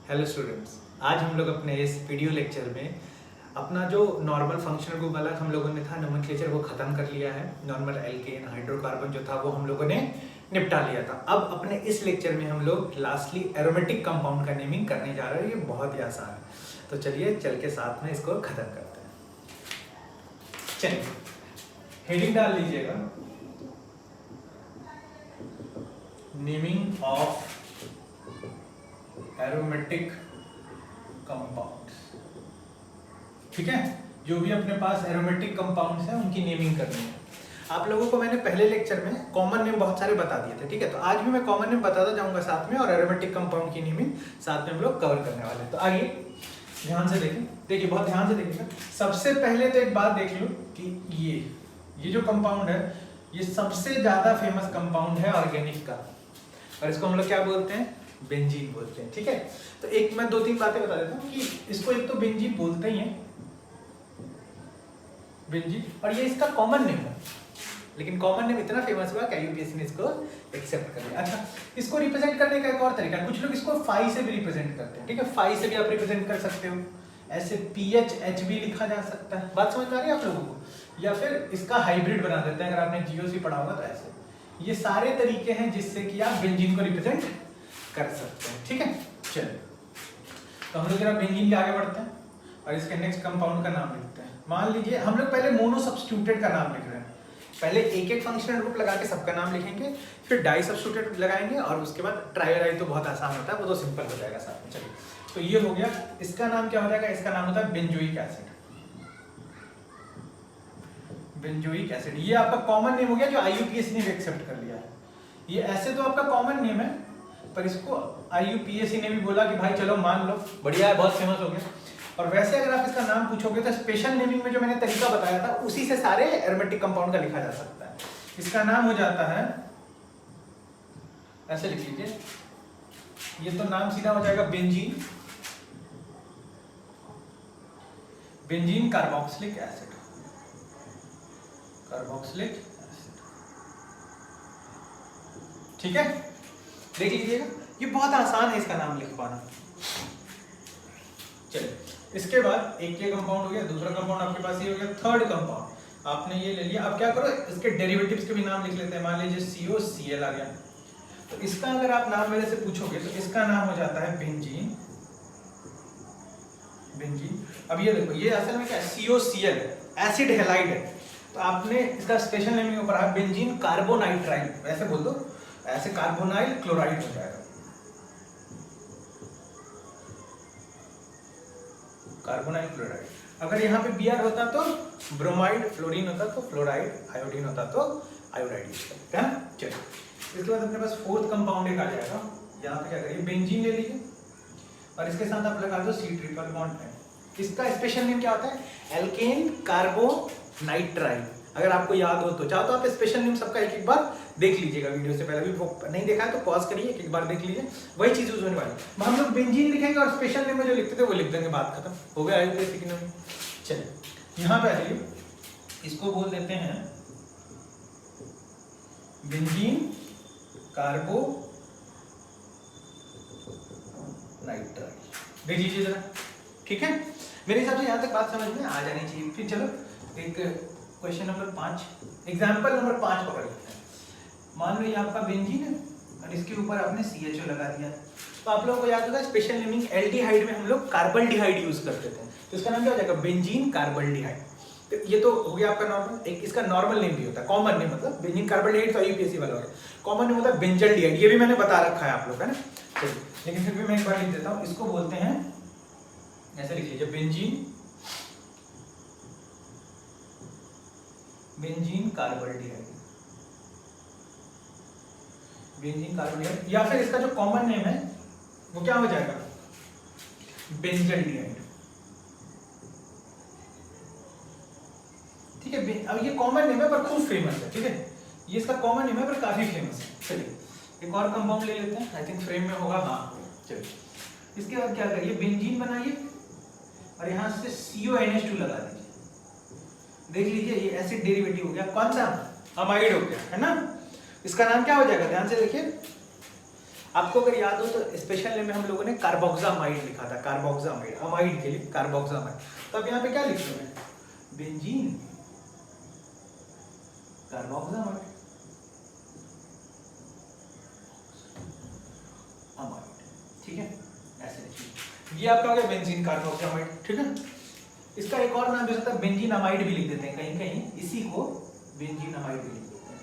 Hello students, आज हम लोग अपने इस वीडियो लेक्चर में अपना जो नॉर्मल फंक्शनल ग्रुप वाला हम लोगों ने था नोमेनक्लेचर वो खत्म कर लिया है। नॉर्मल एल्केन हाइड्रोकार्बन जो था वो हम लोगों ने निपटा लिया था। अब अपने इस लेक्चर में हम लोग लास्टली एरोमेटिक कंपाउंड का नेमिंग करने जा रहे हैं। ये बहुत ही आसान है, तो चलिए चल के साथ में इसको खत्म करते हैं। चलिए हेडिंग डाल लीजिएगा, नेमिंग ऑफ एरोमेटिक कंपाउंड्स। ठीक है, जो भी अपने पास एरोमेटिक कंपाउंड्स हैं उनकी नेमिंग करनी है। आप लोगों को मैंने पहले लेक्चर में कॉमन नेम बहुत सारे बता दिए थे, ठीक है। तो आज भी मैं कॉमन नेम बताता जाऊंगा साथ में, और एरोमेटिक कंपाउंड की नेमिंग साथ में हम लोग कवर करने वाले हैं। तो आइए ध्यान से देखिए बहुत ध्यान से देखिएगा। सबसे पहले तो एक बात देख लो कि ये जो कंपाउंड है ये सबसे ज्यादा फेमस कंपाउंड है ऑर्गेनिक का, और इसको हम लोग क्या बोलते हैं? बेंजीन बोलते हैं। ठीक है, तो एक मैं दो तीन बातें बता देता हूँ कि इसको एक तो बेंजीन बोलते ही हैं, बेंजीन, और ये इसका कॉमन नेम है। लेकिन कॉमन नेम इतना फेमस हुआ कि यूपीएससी ने इसको एक्सेप्ट कर लिया। अच्छा, इसको रिप्रेजेंट करने का एक और तरीका है, कुछ लोग इसको फाई से भी रिप्रेजेंट करते हैं। ठीक है, फाई से भी आप रिप्रेजेंट कर सकते हो, ऐसे PHH भी लिखा जा सकता है। बात समझ में आ रही है आप लोगों को? या फिर इसका हाइब्रिड बना देते हैं, अगर आपने GOC पढ़ा होगा तो ऐसे। ये सारे तरीके हैं जिससे कि आप बेंजीन को रिप्रेजेंट कर सकते हैं। ठीक है, चलिए तो हम लोग जरा बेंजीन के आगे बढ़ते हैं और इसके नेक्स्ट कंपाउंड का नाम लिखते हैं। मान लीजिए हम लोग पहले मोनो सब्स्टिट्यूटेड का नाम लिख रहे हैं। पहले एक एक फंक्शनल ग्रुप लगा के सबका नाम लिखेंगे, फिर डाई सब्स्टिट्यूटेड लगाएंगे, और उसके बाद ट्राइआई तो बहुत आसान होता है, वो तो सिंपल हो जाएगा साथ में। चलिए तो ये हो गया। इसका नाम क्या हो जाएगा? इसका नाम होता है बेंजोइक एसिड। बेंजोइक एसिड ये आपका कॉमन नेम हो गया, जो IUPAC ने भी एक्सेप्ट कर लिया है। ये ऐसे तो आपका कॉमन नेम है, पर इसको IUPAC ने भी बोला कि भाई चलो मान लो, बढ़िया है, बहुत फेमस हो गया। और वैसे अगर आप इसका नाम पूछोगे तो स्पेशल नेमिंग में जो मैंने तरीका बताया था उसी से सारे एरोमेटिक कंपाउंड का लिखा जा सकता है। इसका नाम हो जाता है, ऐसे लिख लीजिए, ये तो नाम सीधा हो जाएगा benzene, benzene carboxylic acid, carboxylic acid. ठीक है, देख लीजिएगा, ये बहुत आसान है इसका नाम लिख पाना। चलिए इसके बाद एक ये कंपाउंड हो गया, दूसरा कंपाउंड आपके पास ये हो गया, थर्ड कंपाउंड आपने ये ले लिया। अब क्या करो, इसके डेरिवेटिव्स के भी नाम लिख लेते हैं। मान लीजिए COCl आ गया, तो इसका अगर आप नाम मेरे से पूछोगे तो इसका नाम हो जाता है बेंजीन, बेंजीन। अब ये देखो, ये असल में क्या है? COCl एसिड हैलाइड है, तो आपने इसका स्पेशल नेमिंग ऊपर है बेंजीन कार्बोनाइट्राइल, वैसे बोल दो, ऐसे कार्बोनाइल क्लोराइड हो जाएगा, कार्बोनाइल क्लोराइड। अगर यहाँ पे Br होता तो ब्रोमाइड, फ्लोरीन होता तो फ्लोराइड, आयोडीन होता तो आयोडाइड है ना। चलिए इसके बाद अपने पास फोर्थ कंपाउंड एक आ जाएगा। यहाँ पे क्या करिए, बेंजीन ले लीजिए और इसके साथ आप लगा दो C ट्रिपल बॉन्ड है। इसका स्पेशल नेम क्या होता है? Alkane carbonitrile. अगर आपको याद हो तो चाहो तो आप स्पेशल नेम सबका एक एक बार देख लीजिएगा वीडियो से पहले। भी नहीं देखा है तो पॉज करिए, एक एक बार देख लीजिए, वही चीज यूज होने वाली। हम लोग बेंजीन लिखेंगे और स्पेशल नेम में जो लिखते थे वो लिख देंगे, बात खत्म हो गया IUPAC की नेम। चलिए यहाँ पे आइए, इसको बोल देते हैं बेंजीन कार्बो नाइट्राइल। देख लीजिए जरा, ठीक है। मेरे हिसाब से यहाँ तक बात समझ में आ जानी चाहिए। फिर चलो एक क्वेश्चन नंबर 5, एग्जाम्पल नंबर 5 पकड़ लेते हैं। मान लो ये आपका बेंजीन है और इसके ऊपर आपने CHO लगा दिया, तो आप लोगों को याद होगा स्पेशल नेमिंग एल्डिहाइड में हम लोग कार्बल्डिहाइड यूज करते थे, तो इसका नाम क्या हो जाएगा? बेंजीन कार्बल्डिहाइड। तो ये तो हो गया आपका नॉर्मल। एक इसका नॉर्मल नेम भी होता है, कॉमन नेम, मतलब बेंजीन कार्बल्डिहाइड तो IUPAC वाला है। कॉमन नेम होता है बेंजल्डिहाइड, ये भी मैंने बता रखा है आप लोग, है ना। लेकिन फिर भी मैं एक बार लिख देता हूँ, इसको बोलते हैं, ऐसे लिख लीजिए, बेंजीन, बेंजीन कार्बल्डिहाइड, बेंजीन कार्बल्डिहाइड। या फिर इसका जो कॉमन नेम है वो क्या हो जाएगा? बेंजल्डिहाइड। ठीक है, अब ये कॉमन नेम है पर खूब फेमस है। ठीक है, ये इसका कॉमन नेम है पर काफी फेमस है। चलिए एक और कंपाउंड ले लेते हैं, आई थिंक फ्रेम में होगा। हाँ चलिए, इसके बाद क्या करिए, बेंजीन बनाइए और यहाँ से CONH2 लगा दीजिए। देख लीजिए ये एसिड डेरिवेटिव हो गया, कौन सा? अमाइड हो गया, है ना। इसका नाम क्या हो जाएगा? ध्यान से देखिए, आपको अगर याद हो तो स्पेशल नेम में हम लोगों ने कार्बोक्सामाइड लिखा था, कार्बोक्सामाइड, अमाइड के लिए कार्बोक्सामाइड। तो अब यहाँ पे क्या लिख दूं मैं, बेंजीन कार्बोक्सामाइड अमाइड, ठीक है, ऐसे लिखिए। ये आपका हो गया बेंजीन कार्बोक्सामाइड, ठीक है। इसका एक और नाम भी हो सकता है, बेंजीन अमाइड भी लिख देते हैं कहीं कहीं, इसी को बेंजीन अमाइड भी लिख देते हैं,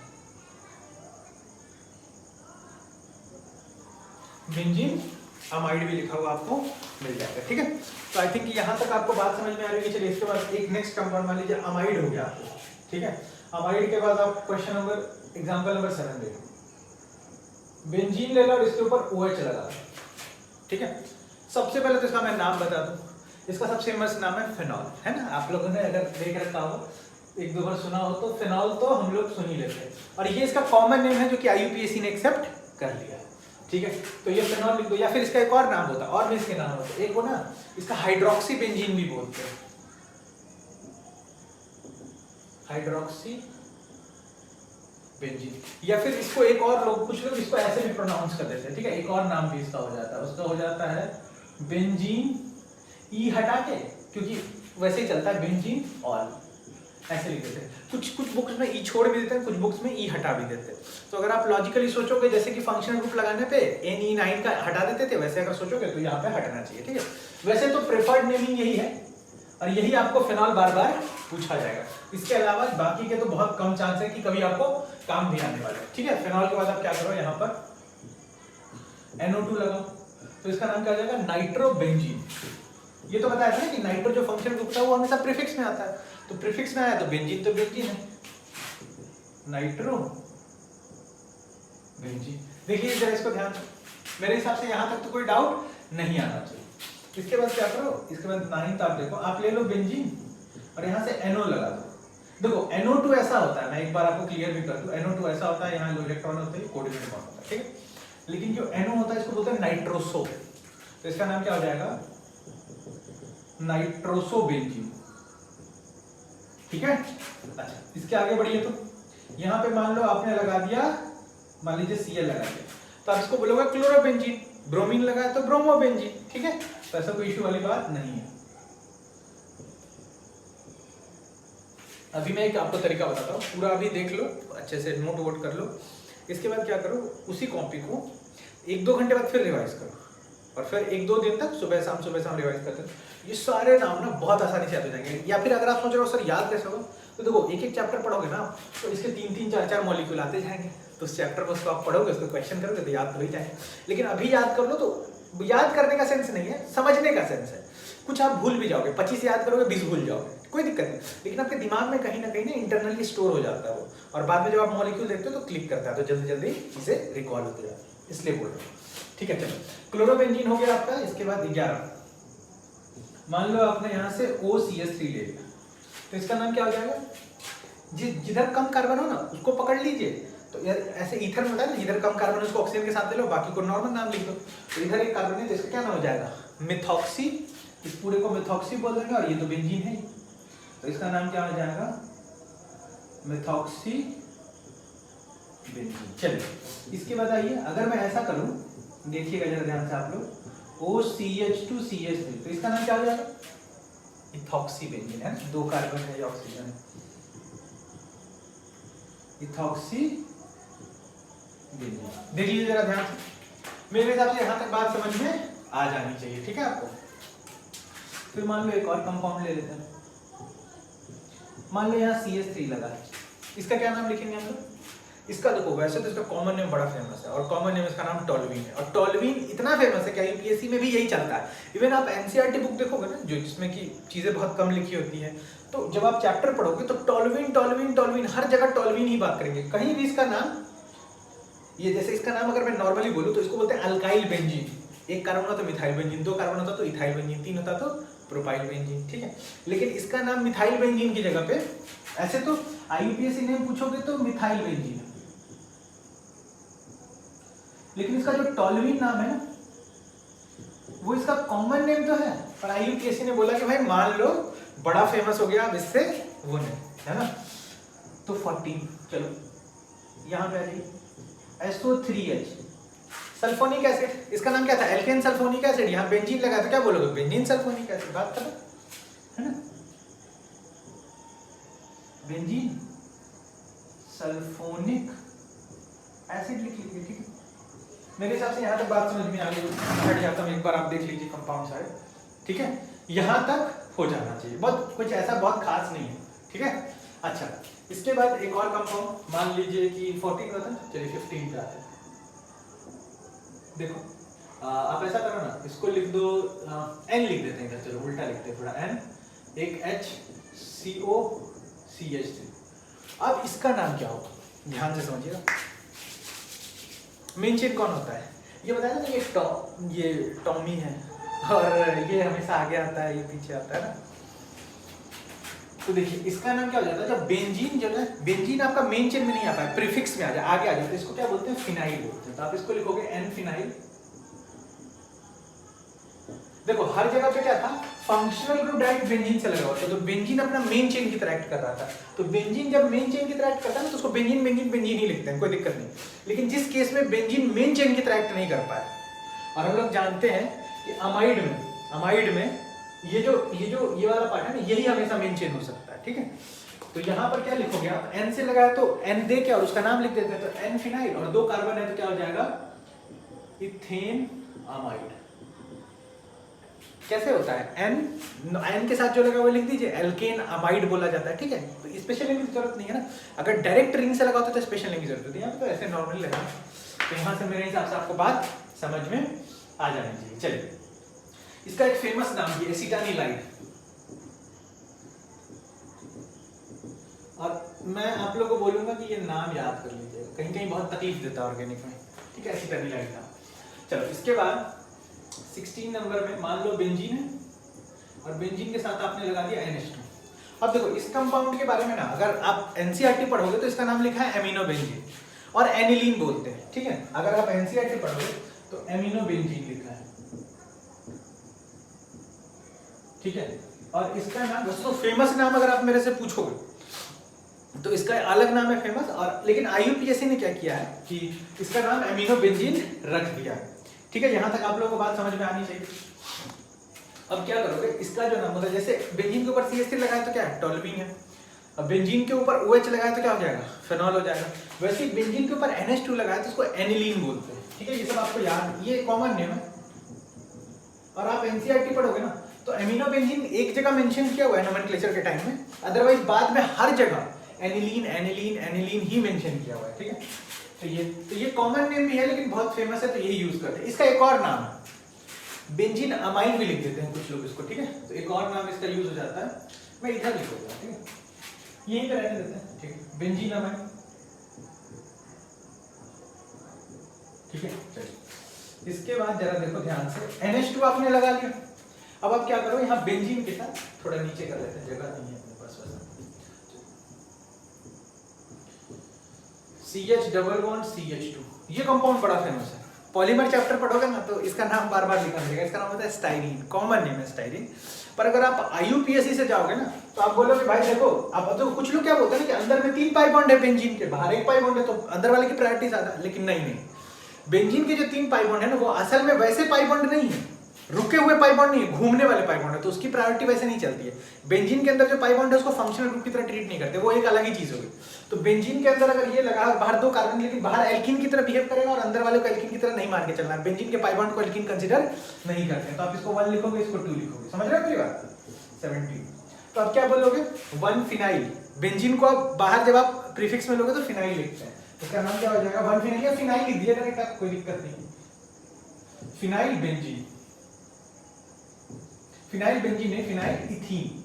बेंजीन अमाइड भी लिखा हुआ आपको मिल जाएगा, ठीक है। तो आई थिंक यहाँ तक आपको बात समझ में आ रही है। चलिए इसके बाद एक नेक्स्ट कंपाउंड मान लीजिए अमाइड हो गया आपको, ठीक है। अमाइड के बाद आप क्वेश्चन नंबर एग्जांपल नंबर 7 देखो, बेंजीन ले लो और इसके ऊपर OH लगा दो, ठीक है। सबसे पहले तो इसका मैं नाम बता दूं, इसका सबसे फेमस नाम है फेनॉल, है ना। आप लोगों ने अगर देख रखा हो, एक दो बार सुना हो, तो फेनॉल तो हम लोग सुन ही लेते हैं। और ये इसका कॉमन नेम है जो कि IUPAC ने एक्सेप्ट कर लिया, ठीक है। तो ये फेनॉल लिख दो। या फिर इसका एक और नाम होता है, और भी इसके नाम होते हैं, एक हो ना इसका हाइड्रोक्सी बेंजीन भी बोलते हैं, हाइड्रोक्सी बेंजीन। या फिर इसको एक और लोग, कुछ लोग इसको ऐसे भी प्रोनाउंस कर देते हैं, ठीक है। एक और नाम भी इसका हो जाता है, उसका हो जाता है बेंजीन, ई हटा के, क्योंकि वैसे ही चलता है बेंजीन ऑल, ऐसे लिख देते हैं। कुछ बुक्स में ई छोड़ भी देते हैं, कुछ बुक्स में ई हटा भी देते हैं। तो अगर आप लॉजिकली सोचोगे, जैसे कि फंक्शनल ग्रुप लगाने पे NE9 का हटा देते थे, वैसे अगर सोचोगे तो यहाँ पे हटना चाहिए, ठीक है। वैसे तो प्रेफर्ड नेमिंग यही है, और यही आपको फिनॉल बार बार पूछा जाएगा। इसके अलावा बाकी के तो बहुत कम चांस है कि कभी आपको काम भी आने वाला है, ठीक है। फिनॉल के बाद आप क्या करो, यहाँ पर NO2 लगाओ, तो इसका नाम क्या हो जाएगा, नाइट्रोबेंजीन। ये तो बताया था ना कि नाइट्रो जो फंक्शन ग्रुप था वो हमेशा प्रीफिक्स में आता है, तो प्रीफिक्स में आया तो बेंजीन है, नाइट्रो बेंजीन। देखिए जरा इसको ध्यान, मेरे हिसाब से यहाँ तक तो कोई डाउट नहीं आना चाहिए। इसके बाद क्या करो, इसके बाद 9th आप देखो, आप ले लो बेंजीन और यहाँ से NO लगा दो। देखो NO2 ऐसा होता है, मैं एक बार आपको क्लियर भी कर दूं, NO2 ऐसा होता है, यहाँ लो इलेक्ट्रॉन होते हैं, कोऑर्डिनेट बॉन्ड होता है, ठीक है। लेकिन जो NO होता है इसको बोलते हैं नाइट्रोसो, तो इसका नाम क्या हो जाएगा, नाइट्रोसोबेंजीन, ठीक है। अच्छा इसके आगे बढ़िए, तो यहाँ पे मान लो आपने लगा दिया, मान लीजिए Cl लगा दिया, तो आप इसको बोलोगे क्लोरोबेंजीन, ब्रोमीन लगाया तो ब्रोमोबेंजीन, ठीक है। तो ऐसा कोई इश्यू वाली बात नहीं है। अभी मैं एक आपको तरीका बताता हूँ, पूरा अभी देख लो, अच्छे से नोट वोट कर लो। इसके बाद क्या करो, उसी कॉपी को 1-2 घंटे बाद फिर रिवाइज करो, और फिर 1-2 दिन तक सुबह शाम रिवाइज करते हो। ये सारे नाम ना बहुत आसानी से याद हो जाएंगे। या फिर अगर आप सोच रहे हो सर याद कैसे होगा, तो देखो एक चैप्टर पढ़ोगे ना, तो इसके 3-3, 4-4 मॉलिक्यूल आते जाएंगे, तो उस चैप्टर को उसको आप पढ़ोगे, उसको क्वेश्चन करोगे तो याद तो ही जाएगा। लेकिन अभी याद कर लो तो याद करने का सेंस नहीं है, समझने का सेंस है। कुछ आप भूल भी जाओगे, 25 याद करोगे 20 भूल जाओगे, कोई दिक्कत नहीं, लेकिन आपके दिमाग में कहीं ना कहीं इंटरनली स्टोर हो जाता है वो, और बाद में जब आप मॉलिक्यूल देखते हो तो क्लिक करता है, तो जल्दी जल्दी चीजें रिकॉल होती जाती है, इसलिए बोल रहा हूँ, ठीक है। चलो क्लोरोबेंजीन हो गया आपका। इसके बाद 11, मान लो आपने यहाँ से OCH3 ले लिया, तो इसका नाम क्या हो जाएगा, जिधर कम कार्बन हो ना उसको पकड़ लीजिए, तो यार ऐसे ईथर में होता है ना, जिधर कम कार्बन है उसको ऑक्सीजन के साथ ले लो, बाकी को नॉर्मल नाम लिख दो। तो इधर एक कार्बन है तो इसका क्या नाम हो जाएगा, मिथॉक्सी, इस पूरे को मिथॉक्सी बोल देंगे, और ये तो बेंजीन है, तो इसका नाम क्या हो जाएगा, मिथॉक्सी बेंजीन। चलिए इसके बाद आइए, अगर मैं ऐसा करूं, देखिएगा जरा ध्यान से आप लोग, OCH2CH3, तो इसका नाम क्या हो जाएगा, इथॉक्सी बेंजीन, है ना, 2 कार्बन है, ऑक्सीजन है, इथॉक्सी बेंजीन। देख लीजिए जरा ध्यान से, मेरे हिसाब से यहाँ तक बात समझ में आ जानी चाहिए, ठीक है आपको। फिर मान लो एक और कंपाउंड ले लेते हैं, मान लो यहाँ CH3 लगा है, इसका क्या नाम लिखेंगे हम लोग, इसका देखो वैसे तो इसका कॉमन नेम बड़ा फेमस है, और कॉमन नेम इसका नाम टोल्यूइन है, और टोल्यूइन इतना फेमस है कि UPSC में भी यही चलता है। इवन आप NCERT बुक देखोगे ना, जो जिसमें की चीजें बहुत कम लिखी होती है, तो जब आप चैप्टर पढ़ोगे तो टोल्यूइन टोल्यूइन टोल्यूइन, हर जगह टोल्यूइन ही बात करेंगे, कहीं भी इसका नाम, ये जैसे इसका नाम अगर मैं नॉर्मली बोलूँ तो इसको बोलते हैं अल्काइल बेंजीन, 1 कार्बन होता तो मिथाइल बेंजीन, 2 कार्बन होता तो इथाइल बेंजीन, 3 होता तो प्रोपाइल बेंजीन, ठीक है। लेकिन इसका नाम मिथाइल बेंजीन की जगह पे, ऐसे तो IUPAC नेम पूछोगे तो मिथाइल बेंजीन, लेकिन इसका जो टोल्यूइन नाम है ना, वो इसका कॉमन नेम तो है, पर IUPAC ने बोला कि भाई मान लो बड़ा फेमस हो गया, अब इससे वो नहीं, है ना। तो 14, चलो यहाँ पे आ जाइए, SO3H, सल्फोनिक एसिड, इसका नाम क्या था? Alkane sulphonic acid. यहाँ बेंजीन लगा तो क्या बोलोगे? Benzene sulphonic acid. बात करो, है ना? बेंजीन सल्फोनिक एसिड लिख लीजिए, ठीक है। मेरे हिसाब से यहाँ तक बात समझ में आ गई। हट जाता हूँ, एक बार आप देख लीजिए कंपाउंड सारे, ठीक है। यहाँ तक हो जाना चाहिए, बहुत कुछ ऐसा बहुत खास नहीं है, ठीक है। अच्छा, इसके बाद एक और कंपाउंड मान लीजिए कि 14 का था, चलिए 15 पे आते हैं। देखो आप ऐसा करो ना, इसको लिख दो N लिख देते हैं इधर, चलो उल्टा लिखते हैं थोड़ा, N, एक HCOCH3। अब इसका नाम क्या होगा? ध्यान से समझिएगा। मेन चेन कौन होता है? ये बताया ना, ये टॉमी है और ये हमेशा आगे आता है, ये पीछे आता है ना। तो देखिए इसका नाम क्या हो जाता है? जब बेंजीन जो है, बेंजीन आपका मेन चेन में नहीं आता है, प्रीफिक्स में आ जाए, आगे आ जाए, तो इसको क्या बोलते हैं? फिनाइल बोलते हैं। तो आप इसको लिखोगे N फिनाइल। देखो हर जगह पे क्या था? फंक्शनल ग्रुप डायरेक्ट बेंजीन से लगा हुआ था, तो बेंजीन अपना मेन चेन की तरह एक्ट कर रहा था। तो बेंजीन जब मेन चेन की तरह एक्ट करता है ना, तो उसको बेंजीन बेंजीन बेंजीन ही लिखते हैं, कोई दिक्कत नहीं। लेकिन जिस केस में बेंजीन मेन चेन की तरह एक्ट नहीं कर पाया, और हम लोग जानते हैं कि अमाइड में ये वाला पार्ट है ना, यही हमेशा मेन चेन हो सकता है, ठीक है। तो यहाँ पर क्या लिखोगे आप? N से लगाया तो N दे के और उसका नाम लिख देते हैं, तो N फिनाइल, और 2 कार्बन है तो क्या हो जाएगा? Ethane amide. कैसे होता है? N के साथ जो लगा वो लिख दीजिए, एल्केन अमाइड बोला जाता है, ठीक है। तो स्पेशल लिंक की जरूरत नहीं है ना। अगर डायरेक्ट रिंग से लगा होता तो स्पेशल लिंक की जरूरत होती है, यहाँ तो ऐसे नॉर्मली लगा। तो यहाँ से मेरे हिसाब से आपको बात समझ में आ जानी चाहिए। चलिए, इसका एक फेमस नाम है एसिटानिलाइड, और मैं आप लोगों को बोलूंगा कि ये नाम याद कर लीजिए, कहीं कहीं बहुत तकलीफ देता है ऑर्गेनिक में, ठीक है। एसिटानिलाइड नाम। चलो इसके बाद 16 नंबर में मान लो बेंजीन है, और बेंजीन के साथ आपने लगा दिया NH2। अब देखो इस कंपाउंड के बारे में ना, अगर आप NCERT पढ़ोगे तो इसका नाम लिखा है एमिनो बेंजीन, और एनिलीन बोलते हैं, ठीक है। अगर आप NCERT पढ़ोगे तो एमिनो बेंजीन लिखा है, ठीक है। और इसका नाम दोस्तों फेमस नाम अगर आप मेरे से पूछोगे तो इसका अलग नाम है फेमस, और लेकिन IUPAC ने क्या किया है कि इसका नाम एमिनो बेंजीन रख दिया है, ठीक है। यहां तक आप लोगों को बात समझ में आनी चाहिए। अब क्या करोगे? इसका जो नाम होता है, जैसे बेंजीन के ऊपर CH3 लगाया तो क्या है? टोल्यूइन है। अब बेंजीन के ऊपर OH लगाया तो क्या हो जाएगा? फेनॉल हो जाएगा। वैसे ही बेंजीन के ऊपर NH2 लगाया तो उसको एनिलीन बोलते हैं, ठीक है। ये सब आपको याद, ये कॉमन नेम है। और आप NCERT पढ़ोगे ना तो एमिनो बेंजीन एक जगह मेंशन किया हुआ है नोमेनक्लेचर के टाइम में, अदरवाइज बाद में हर जगह एनिलीन एनिलीन एनिलीन ही मेंशन किया हुआ है, ठीक है। तो ये कॉमन नेम भी है, लेकिन बहुत फेमस है तो यही यूज करते हैं। इसका एक और नाम है बेंजीन अमाइन भी लिख देते हैं कुछ लोग इसको, ठीक है। तो एक और नाम इसका यूज हो जाता है, मैं इधर लिख देता हूं, ठीक है, यहीं पे रहने देते हैं, ठीक है। बेंजीन अमाइन, ठीक है। चलिए इसके बाद जरा देखो ध्यान से, NH2 आपने लगा लिया। अब आप क्या करो, यहाँ बेंजीन के साथ थोड़ा नीचे कर लेते हैं, जगह नहीं है अपने पास वैसा। CH डबल बॉन्ड CH2, ये कंपाउंड बड़ा फेमस है। पॉलीमर चैप्टर पढ़ोगे ना तो इसका नाम बार बार लिखा मिलेगा। इसका नाम होता है स्टाइरीन, कॉमन नेम है स्टाइरीन। पर अगर आप IUPAC से जाओगे ना तो आप बोलोगे भाई देखो, अब तो कुछ लोग क्या बोलते हैं ना कि अंदर में 3 पाई बॉन्ड है बेंजीन के, बाहर 1 पाई बॉन्ड है, तो अंदर वाले की प्रायोरिटी ज्यादा। लेकिन नहीं, बेंजीन के जो 3 पाई बॉन्ड है ना, वो असल में वैसे पाई बॉन्ड नहीं है, रुके हुए पाई बॉन्ड नहीं है, घूमने वाले पाई बॉन्ड है, तो उसकी प्रायोरिटी वैसे नहीं चलती है। बेंजीन के अंदर जो पाई बॉन्ड है उसको फंक्शनल ग्रुप की तरह ट्रीट नहीं करते, वो एक अलग ही चीज होगी। तो बेंजीन के अंदर अगर ये लगा, बाहर 2 कार्बन, लेकिन बाहर एल्कीन की तरह बिहेव करेगा और अंदर वाले को एल्कीन की तरह नहीं मान के चलना है। बेंजीन के पाई बॉन्ड को एल्कीन कंसीडर नहीं करते हैं, तो आप इसको 1 लिखोगे, इसको 2 लिखोगे। समझ रहे हो मेरी बात? 17। तो अब क्या बोलोगे? 1 फिनाइल। बेंजीन को आप बाहर जब आप प्रीफिक्स में लोगे तो फिनाइल लिखते हैं, इसका नाम क्या हो जाएगा? 1 फिनाइल या फिनाइल लिख दिया करेगा, कोई दिक्कत नहीं। फिनाइल बेंजीन, फिनाइल बेंजीन है, फिनाइल इथीन,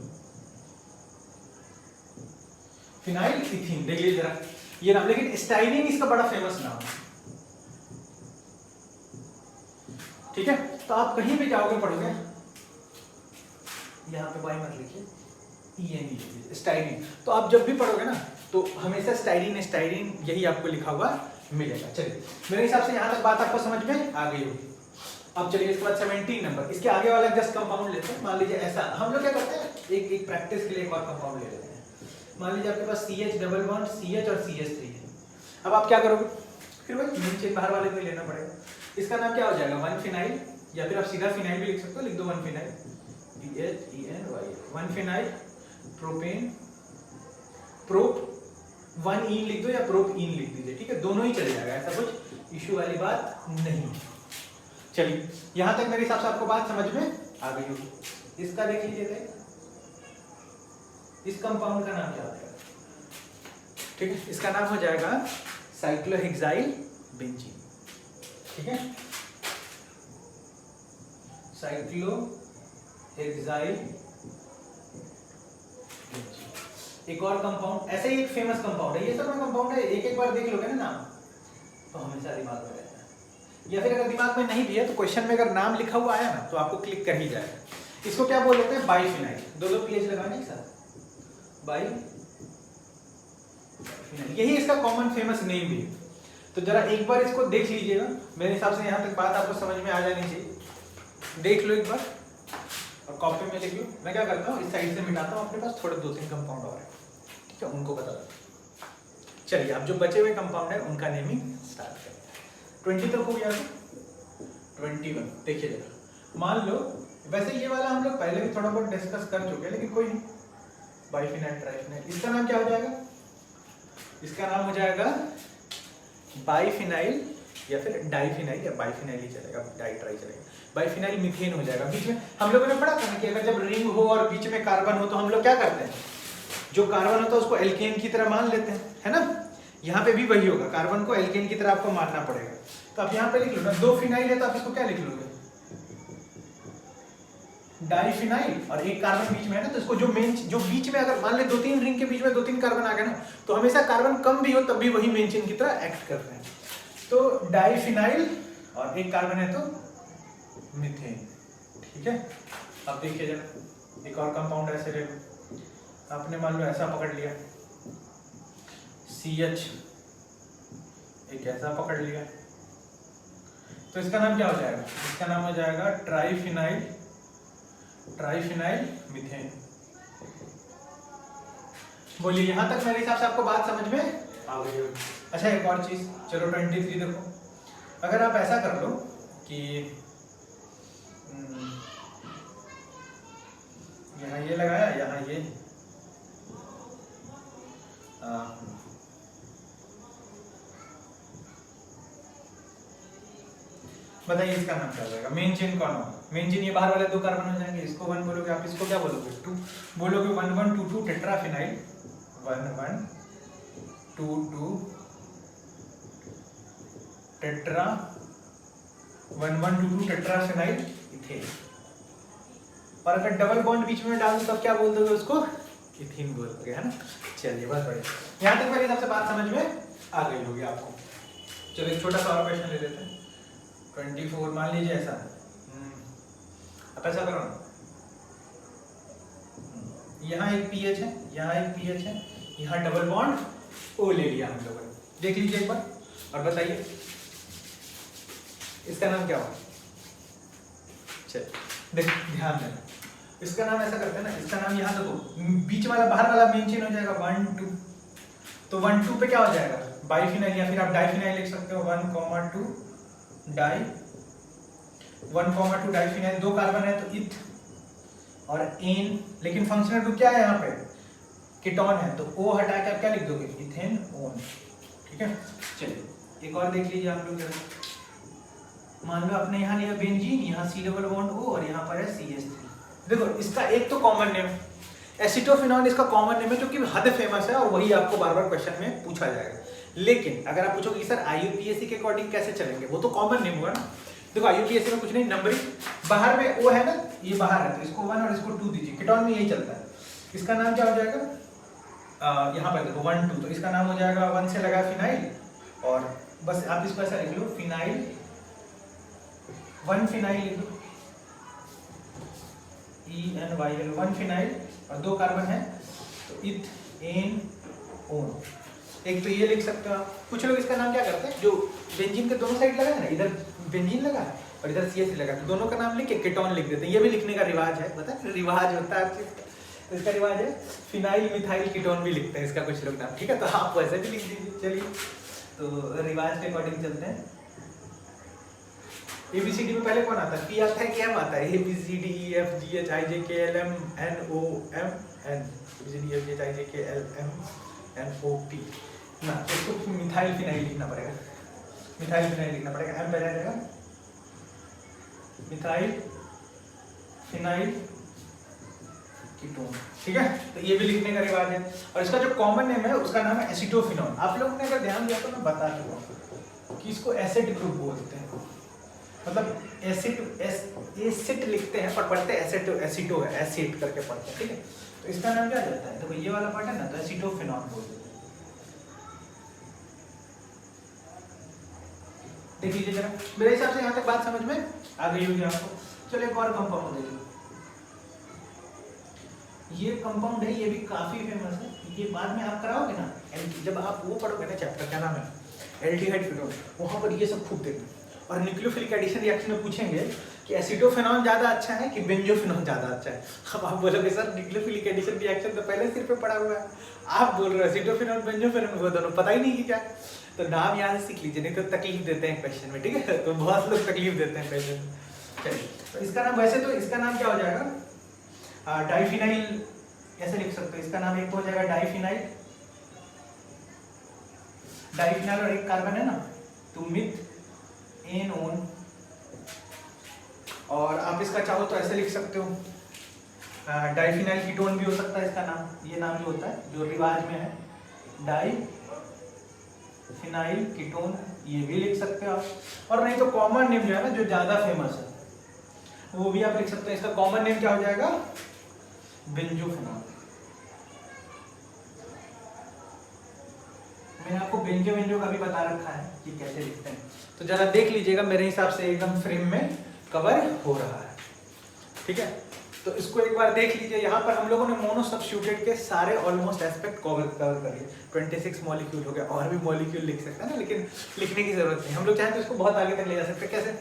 फिनाइल इथीन, देख लीजिए जरा ये नाम। लेकिन स्टाइरीन इसका बड़ा फेमस नाम है, ठीक है। तो आप कहीं भी जाओगे पढ़ोगे, यहाँ पे वाई मत लिखिए, EN स्टाइरीन। तो आप जब भी पढ़ोगे ना तो हमेशा स्टाइरीन स्टाइरीन यही आपको लिखा हुआ मिलेगा। चलिए मेरे हिसाब से यहाँ तक बात आपको समझ में आ गई होगी। अब चलिए इसके बाद 17 नंबर, इसके आगे वाला जस्ट कंपाउंड लेते हैं। मान लीजिए ऐसा, हम लोग क्या करते हैं, एक प्रैक्टिस के लिए एक और कंपाउंड ले लेते हैं। मान लीजिए आपके पास CH डबल बॉन्ड CH और CH3 है। अब आप क्या करोगे? फिर वही मेन चेन बाहर वाले को लेना पड़ेगा। इसका नाम क्या हो जाएगा, 1 फिनाइल, या फिर आप सीधा फिनाइल भी लिख सकते हो, लिख दो 1 phenyl, BHENYL, 1 phenyl propane, prop 1 इन लिख दो या प्रोप इन लिख दीजिए, ठीक है, दोनों ही चल जाएगा, ऐसा कुछ इश्यू वाली बात नहीं। चलिए यहां तक मेरे हिसाब से आपको बात समझ में आ गई होगी। इसका देख लीजिए, इस कंपाउंड का नाम क्या होता है, ठीक है, इसका नाम हो जाएगा साइक्लोहेक्साइल बेंजीन, ठीक है, साइक्लोहेक्साइल बेंजीन। एक और कंपाउंड, ऐसे ही एक फेमस कंपाउंड है, ये सब कंपाउंड है, एक एक बार देख लोगे ना नाम तो हमेशा दिमाग में रहता है, या फिर अगर दिमाग में नहीं भी है तो क्वेश्चन में अगर नाम लिखा हुआ आया ना तो आपको क्लिक कर ही जाएगा। इसको क्या बोल देते हैं, बाइफिनाइल, दो पीएच लगाने के साथ बाइफिनाइल, यही इसका कॉमन फेमस नेम भी है। तो जरा एक बार इसको देख लीजिएगा, मेरे हिसाब से यहाँ तक बात आपको समझ में आ जानी चाहिए, देख लो एक बार और कॉपी में लिख लो। मैं क्या करता हूँ, इस साइड से मिटाता हूँ, अपने पास थोड़े 2-3 कंपाउंड और है, ठीक है, उनको बता दो। चलिए अब जो बचे हुए कंपाउंड है उनका नेमिंग स्टार्ट करते हैं। 20 तक हो गया, 21 देखिए जरा, मान लो, वैसे ये वाला हम लोग पहले भी थोड़ा बहुत डिस्कस कर चुके हैं, लेकिन कोई नहीं, बाइफिनाइल ट्राइफिनाइल, इसका नाम क्या हो जाएगा, इसका नाम हो जाएगा बाइफिनाइल या फिर डाइफिनाइल, या बाइफिनाइल ही चलेगा, डाई ट्राई चलेगा, बाइफिनाइल मीथेन हो जाएगा। बीच में हम लोगों ने पढ़ा था कि अगर जब रिंग हो और बीच में कार्बन हो तो हम लोग क्या करते हैं, जो कार्बन होता है उसको एल्केन की तरह मान लेते हैं, है ना, यहाँ पे भी वही होगा, कार्बन को एल्केन की तरह आपको मानना पड़ेगा। तो आप यहाँ पे लिख लो ना, 2 फिनाइल है तो आप इसको क्या लिख लोगे, डाइफिनाइल, और एक कार्बन बीच में है ना, तो इसको जो मेन, जो बीच में अगर मान ले 2-3 रिंग के बीच में 2-3 कार्बन आ गए ना, तो हमेशा कार्बन कम भी हो तब भी वही मेन चेन की तरह एक्ट करते हैं। तो डाइफिनाइल और एक कार्बन है तो मीथेन, ठीक है। अब देखिए जरा एक और कंपाउंड ऐसे ले लो, आपने मान लो ऐसा पकड़ लिया, CH एक ऐसा पकड़ लिया, तो इसका नाम क्या हो जाएगा, इसका नाम हो जाएगा ट्राइफिनाइल, ट्राइफिनाइल मीथेन। बोलिए यहां तक मेरे हिसाब से आपको बात समझ में आ गई होगी। अच्छा एक और चीज, चलो 23 देखो, अगर आप ऐसा कर लो कि यहाँ ये लगाया, यहाँ ये, बताइए इसका नाम क्या हो जाएगा, मेन चेन कौन होगा, मेन चेन ये बाहर वाले 2 कार्बन हो जाएंगे, इसको 1 बोलोगे, आप इसको क्या बोलोगे 2 बोलोगे, 1122 टेट्राफिनाइल, 1122 टेट्रा, 1122 टेट्राफिनाइल इथेन। और अगर डबल बॉन्ड बीच में डाल दो तब क्या बोल दोगे उसको, इथीन बोल दोगे, है ना। चलिए बस बढ़िया, यहाँ तक मेरे हिसाब से बात समझ में आ गई होगी आपको। चलो एक छोटा सा और क्वेश्चन ले लेते हैं, 24 मान लीजिए ऐसा, अब ऐसा करो ना, यहाँ एक पीएच है, यहाँ एक पीएच है, यहाँ डबल बॉन्ड ओ ले लिया हम लोगों ने, देख लीजिए एक बार और बताइए इसका नाम क्या होगा। चलिए देख ध्यान देना, इसका नाम ऐसा करते हैं ना, इसका नाम यहाँ देखो, बीच वाला बाहर वाला मेन चेन हो जाएगा 1 2, तो 1 2 पे क्या हो जाएगा बाइफिनाइल, या फिर आप डाइफिनाइल लिख सकते हो, 1,2 डाई, 1,2 डाइफिनाइल, 2 कार्बन है तो इथ और एन, लेकिन फंक्शनल ग्रुप क्या है यहाँ पे, कीटोन है, तो ओ हटा के आप क्या लिख दोगे, इथेन ओन, ठीक है। चलिए एक और देख लीजिए आप लोग, मान लो आपने यहाँ लिया बेंजीन, यहाँ C डबल बॉन्ड O और यहाँ पर है CH3। देखो इसका एक तो कॉमन नेम एसिटोफिनॉल, इसका कॉमन नेम है जो कि हद फेमस है और वही आपको बार बार क्वेश्चन में पूछा जाएगा। लेकिन अगर आप पूछोगे सर IUPAC के अकॉर्डिंग कैसे चलेंगे, वो तो कॉमन नेम हुआ ना। देखो IUPAC में कुछ नहीं, नंबरिंग बाहर में O है ना, ये बाहर है तो इसको 1 और इसको 2 दीजिए, कीटोन में यही चलता है। इसका नाम क्या हो जाएगा, यहाँ पर देखो 1 2, तो इसका नाम हो जाएगा 1 से लगा फिनाइल, और बस आप इसको ऐसा लिख लो फिनाइल, 1 फिनाइल लिख लो, ENYL 1 फिनाइल, और 2 कार्बन है तो इथ एन ओन। एक तो ये लिख सकते हो आप। कुछ लोग इसका नाम क्या करते हैं, जो बेंजीन के दोनों साइड लगा है ना, इधर बेंजीन लगा है और इधर CH लगा, तो दोनों का नाम लिख के कीटोन लिख देते हैं। ये भी लिखने का रिवाज है, पता है रिवाज होता है हर चीज का, तो इसका रिवाज है फिनाइल मिथाइल कीटोन भी लिखते हैं इसका कुछ लोग नाम, ठीक है, तो आप वैसे भी लिख दीजिए। चलिए तो रिवाज के अकॉर्डिंग चलते हैं। ABCD में पहले कौन आता है? P आता है कि M आता है? ABCDEFGHIJKLMNOM ABCDEFGHIJKLMNOP ना, इसको मिथाइल फिनाइल लिखना पड़ेगा, मिथाइल फिनाइल लिखना पड़ेगा। M पहले आएगा, मिथाइल फिनाइल कीटोन, ठीक है। तो ये भी लिखने का रिवाज है। और इसका जो कॉमन नेम है उसका नाम है एसिटोफिनॉल। आप लोगों ने अगर ध्यान दिया तो मैं बता चुका हूँ कि इसको एसिड ग्रुप बोलते हैं, मतलब एसिड लिखते हैं पर पढ़ते हैं एसिटो है, एसिड करके पढ़ते हैं, ठीक है। तो इसका नाम क्या जाता है? तो ये वाला पार्ट है ना, तो एसिटोफिनॉल बोलते हैं। देख लीजिए जरा, मेरे हिसाब से यहाँ तक बात समझ में आ गई होगी आपको। चलो एक और कंपाउंड देखिए, ये कंपाउंड है, ये भी काफी फेमस है। ये बाद में आप कराओगे ना, जब आप वो पढ़ोगे ना चैप्टर, क्या नाम है, एल्डिहाइड फिनोल, वहाँ पर ये सब खूब देखना। और न्यूक्लियोफिलिक एडिशन रिएक्शन में पूछेंगे कि एसिटोफिनॉल ज्यादा अच्छा है कि बेंजोफिनॉल ज्यादा अच्छा है। अब आप बोलोगे सर न्यूक्लियोफिलिक एडिशन रिएक्शन तो पहले सिर पे पड़ा हुआ है, आप बोल रहे हो एसिटोफिनॉल बेंजोफिनॉल, वो दोनों पता ही नहीं कि क्या है। तो नाम यहाँ से सीख लीजिए, नहीं तो तकलीफ देते हैं क्वेश्चन में, ठीक है। तो बहुत लोग तकलीफ देते हैं क्वेश्चन में। चलिए, तो इसका नाम, वैसे तो इसका नाम क्या हो जाएगा, डाइफिनाइल ऐसे लिख सकते हो। इसका नाम एक तो हो जाएगा डाइफिनाइल, डाइफिनाइल और एक कार्बन है ना, तो मिथ एनोन। और आप इसका चाहो तो ऐसे लिख सकते हो, डाइफिनाइल कीटोन भी हो सकता है इसका नाम। ये नाम जो होता है जो रिवाज में है, डाइफिनाइल कीटोन, ये भी लिख सकते हो आप। और नहीं तो कॉमन नेम जो है ना, जो ज्यादा फेमस है, वो भी आप लिख सकते हैं। इसका कॉमन नेम क्या हो जाएगा, बेंजोफिनॉल। मैंने आपको बेंजो का भी बता रखा है कि कैसे लिखते हैं, तो जरा देख लीजिएगा। मेरे हिसाब से एकदम फ्रेम में कवर हो रहा है, ठीक है। तो इसको एक बार देख लीजिए। यहाँ पर हम लोगों ने मोनो सब्स्टिट्यूटेड के सारे ऑलमोस्ट एस्पेक्ट कवर कर लिए। 26 मॉलिक्यूल हो गया, और भी मॉलिक्यूल लिख सकते हैं ना, लेकिन लिखने की जरूरत नहीं। हम लोग चाहें तो इसको बहुत आगे तक ले जा सकते हैं। कैसे?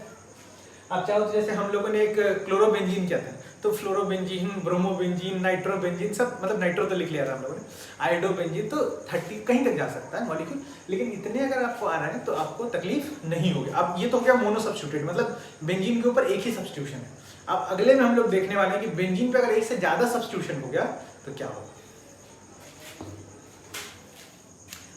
आप चाहो तो जैसे हम लोगों ने एक क्लोरोबेंजीन किया था, तो फ्लोरोबेंजीन, ब्रोमोबेंजीन, नाइट्रोबेंजीन, सब, मतलब नाइट्रो तो लिख लिया था हम लोगों ने, आयोडोबेंजीन, तो 30 कहीं तक जा सकता है मॉलिक्यूल। लेकिन इतने अगर आपको आ रहा है तो आपको तकलीफ नहीं होगी। अब ये तो हो गया मोनो सब्स्टिट्यूटेड, मतलब बेंजीन के ऊपर एक ही सब्स्टिट्यूशन है। अब अगले में हम लोग देखने वाले हैं कि बेंजीन पे अगर एक से ज्यादा सब्स्टिट्यूशन हो गया तो क्या होगा।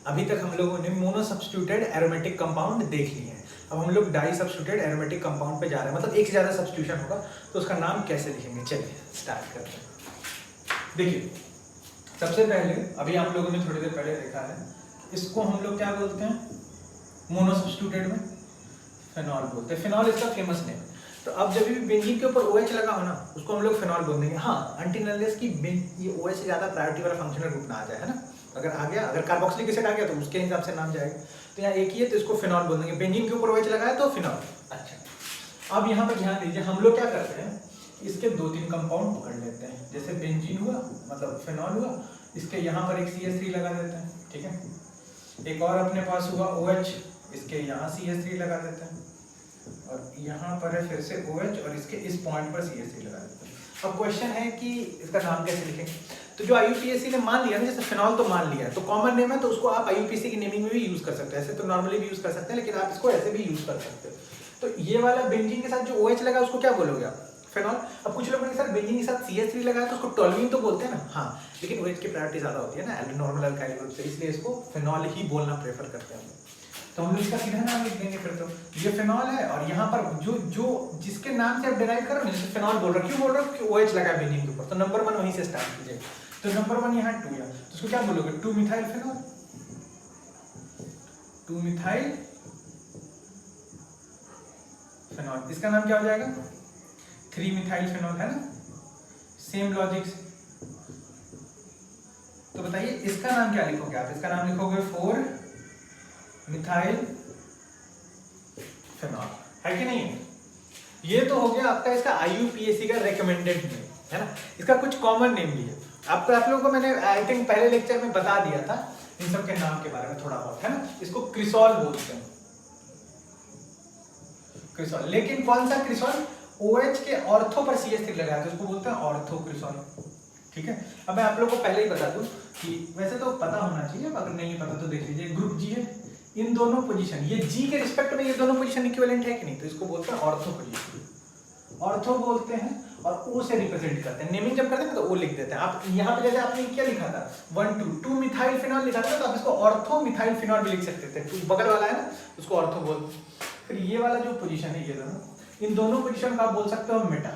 अभी तक हम लोगों ने मोनो सब्स्टिट्यूटेड एरोमेटिक कंपाउंड देख लिए हैं। अब हम लोग डाई सब्स्टिट्यूटेड एरोमेटिक कंपाउंड पे जा रहे हैं, मतलब एक से ज्यादा सब्स्टिट्यूशन होगा तो उसका नाम कैसे लिखेंगे। चलिए स्टार्ट करते हैं। देखिए, सबसे पहले अभी आप लोगों ने थोड़ी देर पहले देखा है, इसको हम लोग क्या बोलते हैं मोनो सब्स्टिट्यूटेड में, फेनॉल बोलते हैं। फेनॉल इसका फेमस नेम है। तो अब जब भी बेंजीन के ऊपर OH लगा हो ना, उसको हम लोग फेनॉल बोल देंगे। हाँ, अनटिल अनलेस की ये OH से ज्यादा प्रायोरिटी वाला फंक्शनल ग्रुप ना आ जाए, है ना। अगर आ गया, अगर कार्बोक्सिलिक एसिड आ गया तो उसके हिसाब से नाम जाएगा। तो यहाँ एक ही है तो इसको फेनॉल बोल देंगे। बेंजीन के ऊपर OH लगा है तो फेनॉल। अच्छा, अब यहाँ पर ध्यान दीजिए, हम लोग क्या करते हैं, इसके 2-3 कंपाउंड पकड़ लेते हैं। जैसे बेंजीन हुआ, मतलब फेनॉल हुआ, इसके यहाँ पर एक CH3 लगा देते हैं, ठीक है। एक और अपने पास हुआ OH, इसके यहाँ CH3 लगा देते हैं, और यहाँ पर है फिर से OH, और इसके इस पॉइंट पर CH3 लगा देते हैं। अब क्वेश्चन है कि इसका नाम कैसे लिखेंगे। तो जो IUPAC ने मान लिया ना, जैसे फेनॉल तो मान लिया है, तो कॉमन नेम है, तो उसको आप IUPAC की नेमिंग में भी यूज कर सकते हैं। ऐसे तो नॉर्मली भी यूज कर सकते हैं, लेकिन आप इसको ऐसे भी यूज कर सकते हैं। तो ये वाला बेंजीन के साथ जो OH लगा उसको क्या बोलोगे आप, फेनॉल। अब कुछ लोगों ने सर बेंजीन के साथ CH3 लगाया तो उसको टोल्यूइन तो बोलते हैं ना। हाँ, लेकिन OH की प्रायोरिटी ज्यादा होती है ना नॉर्मल अल्काइल ग्रुप से, इसलिए इसको फेनॉल ही बोलना प्रेफर करते हैं। तो हम लोग इसका सीधा नाम लिख देंगे फिर। तो ये फेनॉल है, और यहाँ पर जो जिसके नाम से आप डिराइव कर रहे हो, जैसे फेनॉल बोल रहे हो, क्यों बोल रहे हो, क्योंकि OH लगा है बेंजीन के ऊपर, तो नंबर 1 वहीं से स्टार्ट कीजिए। तो नंबर 1 यहाँ 2 है, तो उसको क्या बोलोगे, 2 मिथाइल फेनॉल, 2 मिथाइल फेनॉल। इसका नाम क्या हो जाएगा, 3 मिथाइल फेनॉल, है ना। सेम लॉजिक से। तो बताइए इसका नाम क्या लिखोगे आप, इसका नाम लिखोगे 4 मिथाइल फेनॉल, है कि नहीं। ये तो हो गया आपका इसका IUPAC का रेकमेंडेड नेम, है ना। इसका कुछ कॉमन नेम भी है। आप लोगों को मैंने आई थिंक पहले लेक्चर में बता दिया था इन सब के नाम के बारे में थोड़ा बहुत, है ना। इसको क्रिसॉल बोलते हैं, क्रिसॉल। लेकिन कौन सा क्रिसॉल, OH के ऑर्थो पर CH3 लगाया तो उसको बोलते हैं ऑर्थो क्रिसॉल, ठीक है। अब मैं आप लोगों को पहले ही बता दूं कि वैसे तो पता होना चाहिए, अगर नहीं पता तो देख लीजिए। ग्रुप G है, इन दोनों पोजीशन, ये जी के रिस्पेक्ट में ये दोनों पोजीशन इक्विवेलेंट है कि नहीं, तो इसको बोलते हैं ऑर्थो पोजीशन, ऑर्थो बोलते हैं। और ओ से रिप्रेजेंट करते हैं, नेमिंग जब करते हैं तो ओ लिख देते हैं। आप यहाँ पे जैसे आपने क्या लिखा था 1 2 मिथाइल फिनॉल लिखा था, तो आप इसको ऑर्थो मिथाइल फिनॉल भी लिख सकते थे, तो बगल वाला है ना उसको ऑर्थो बोलते हैं। फिर ये वाला जो पोजीशन है ये दोनों, इन दोनों पोजीशन का आप बोल सकते हो मेटा,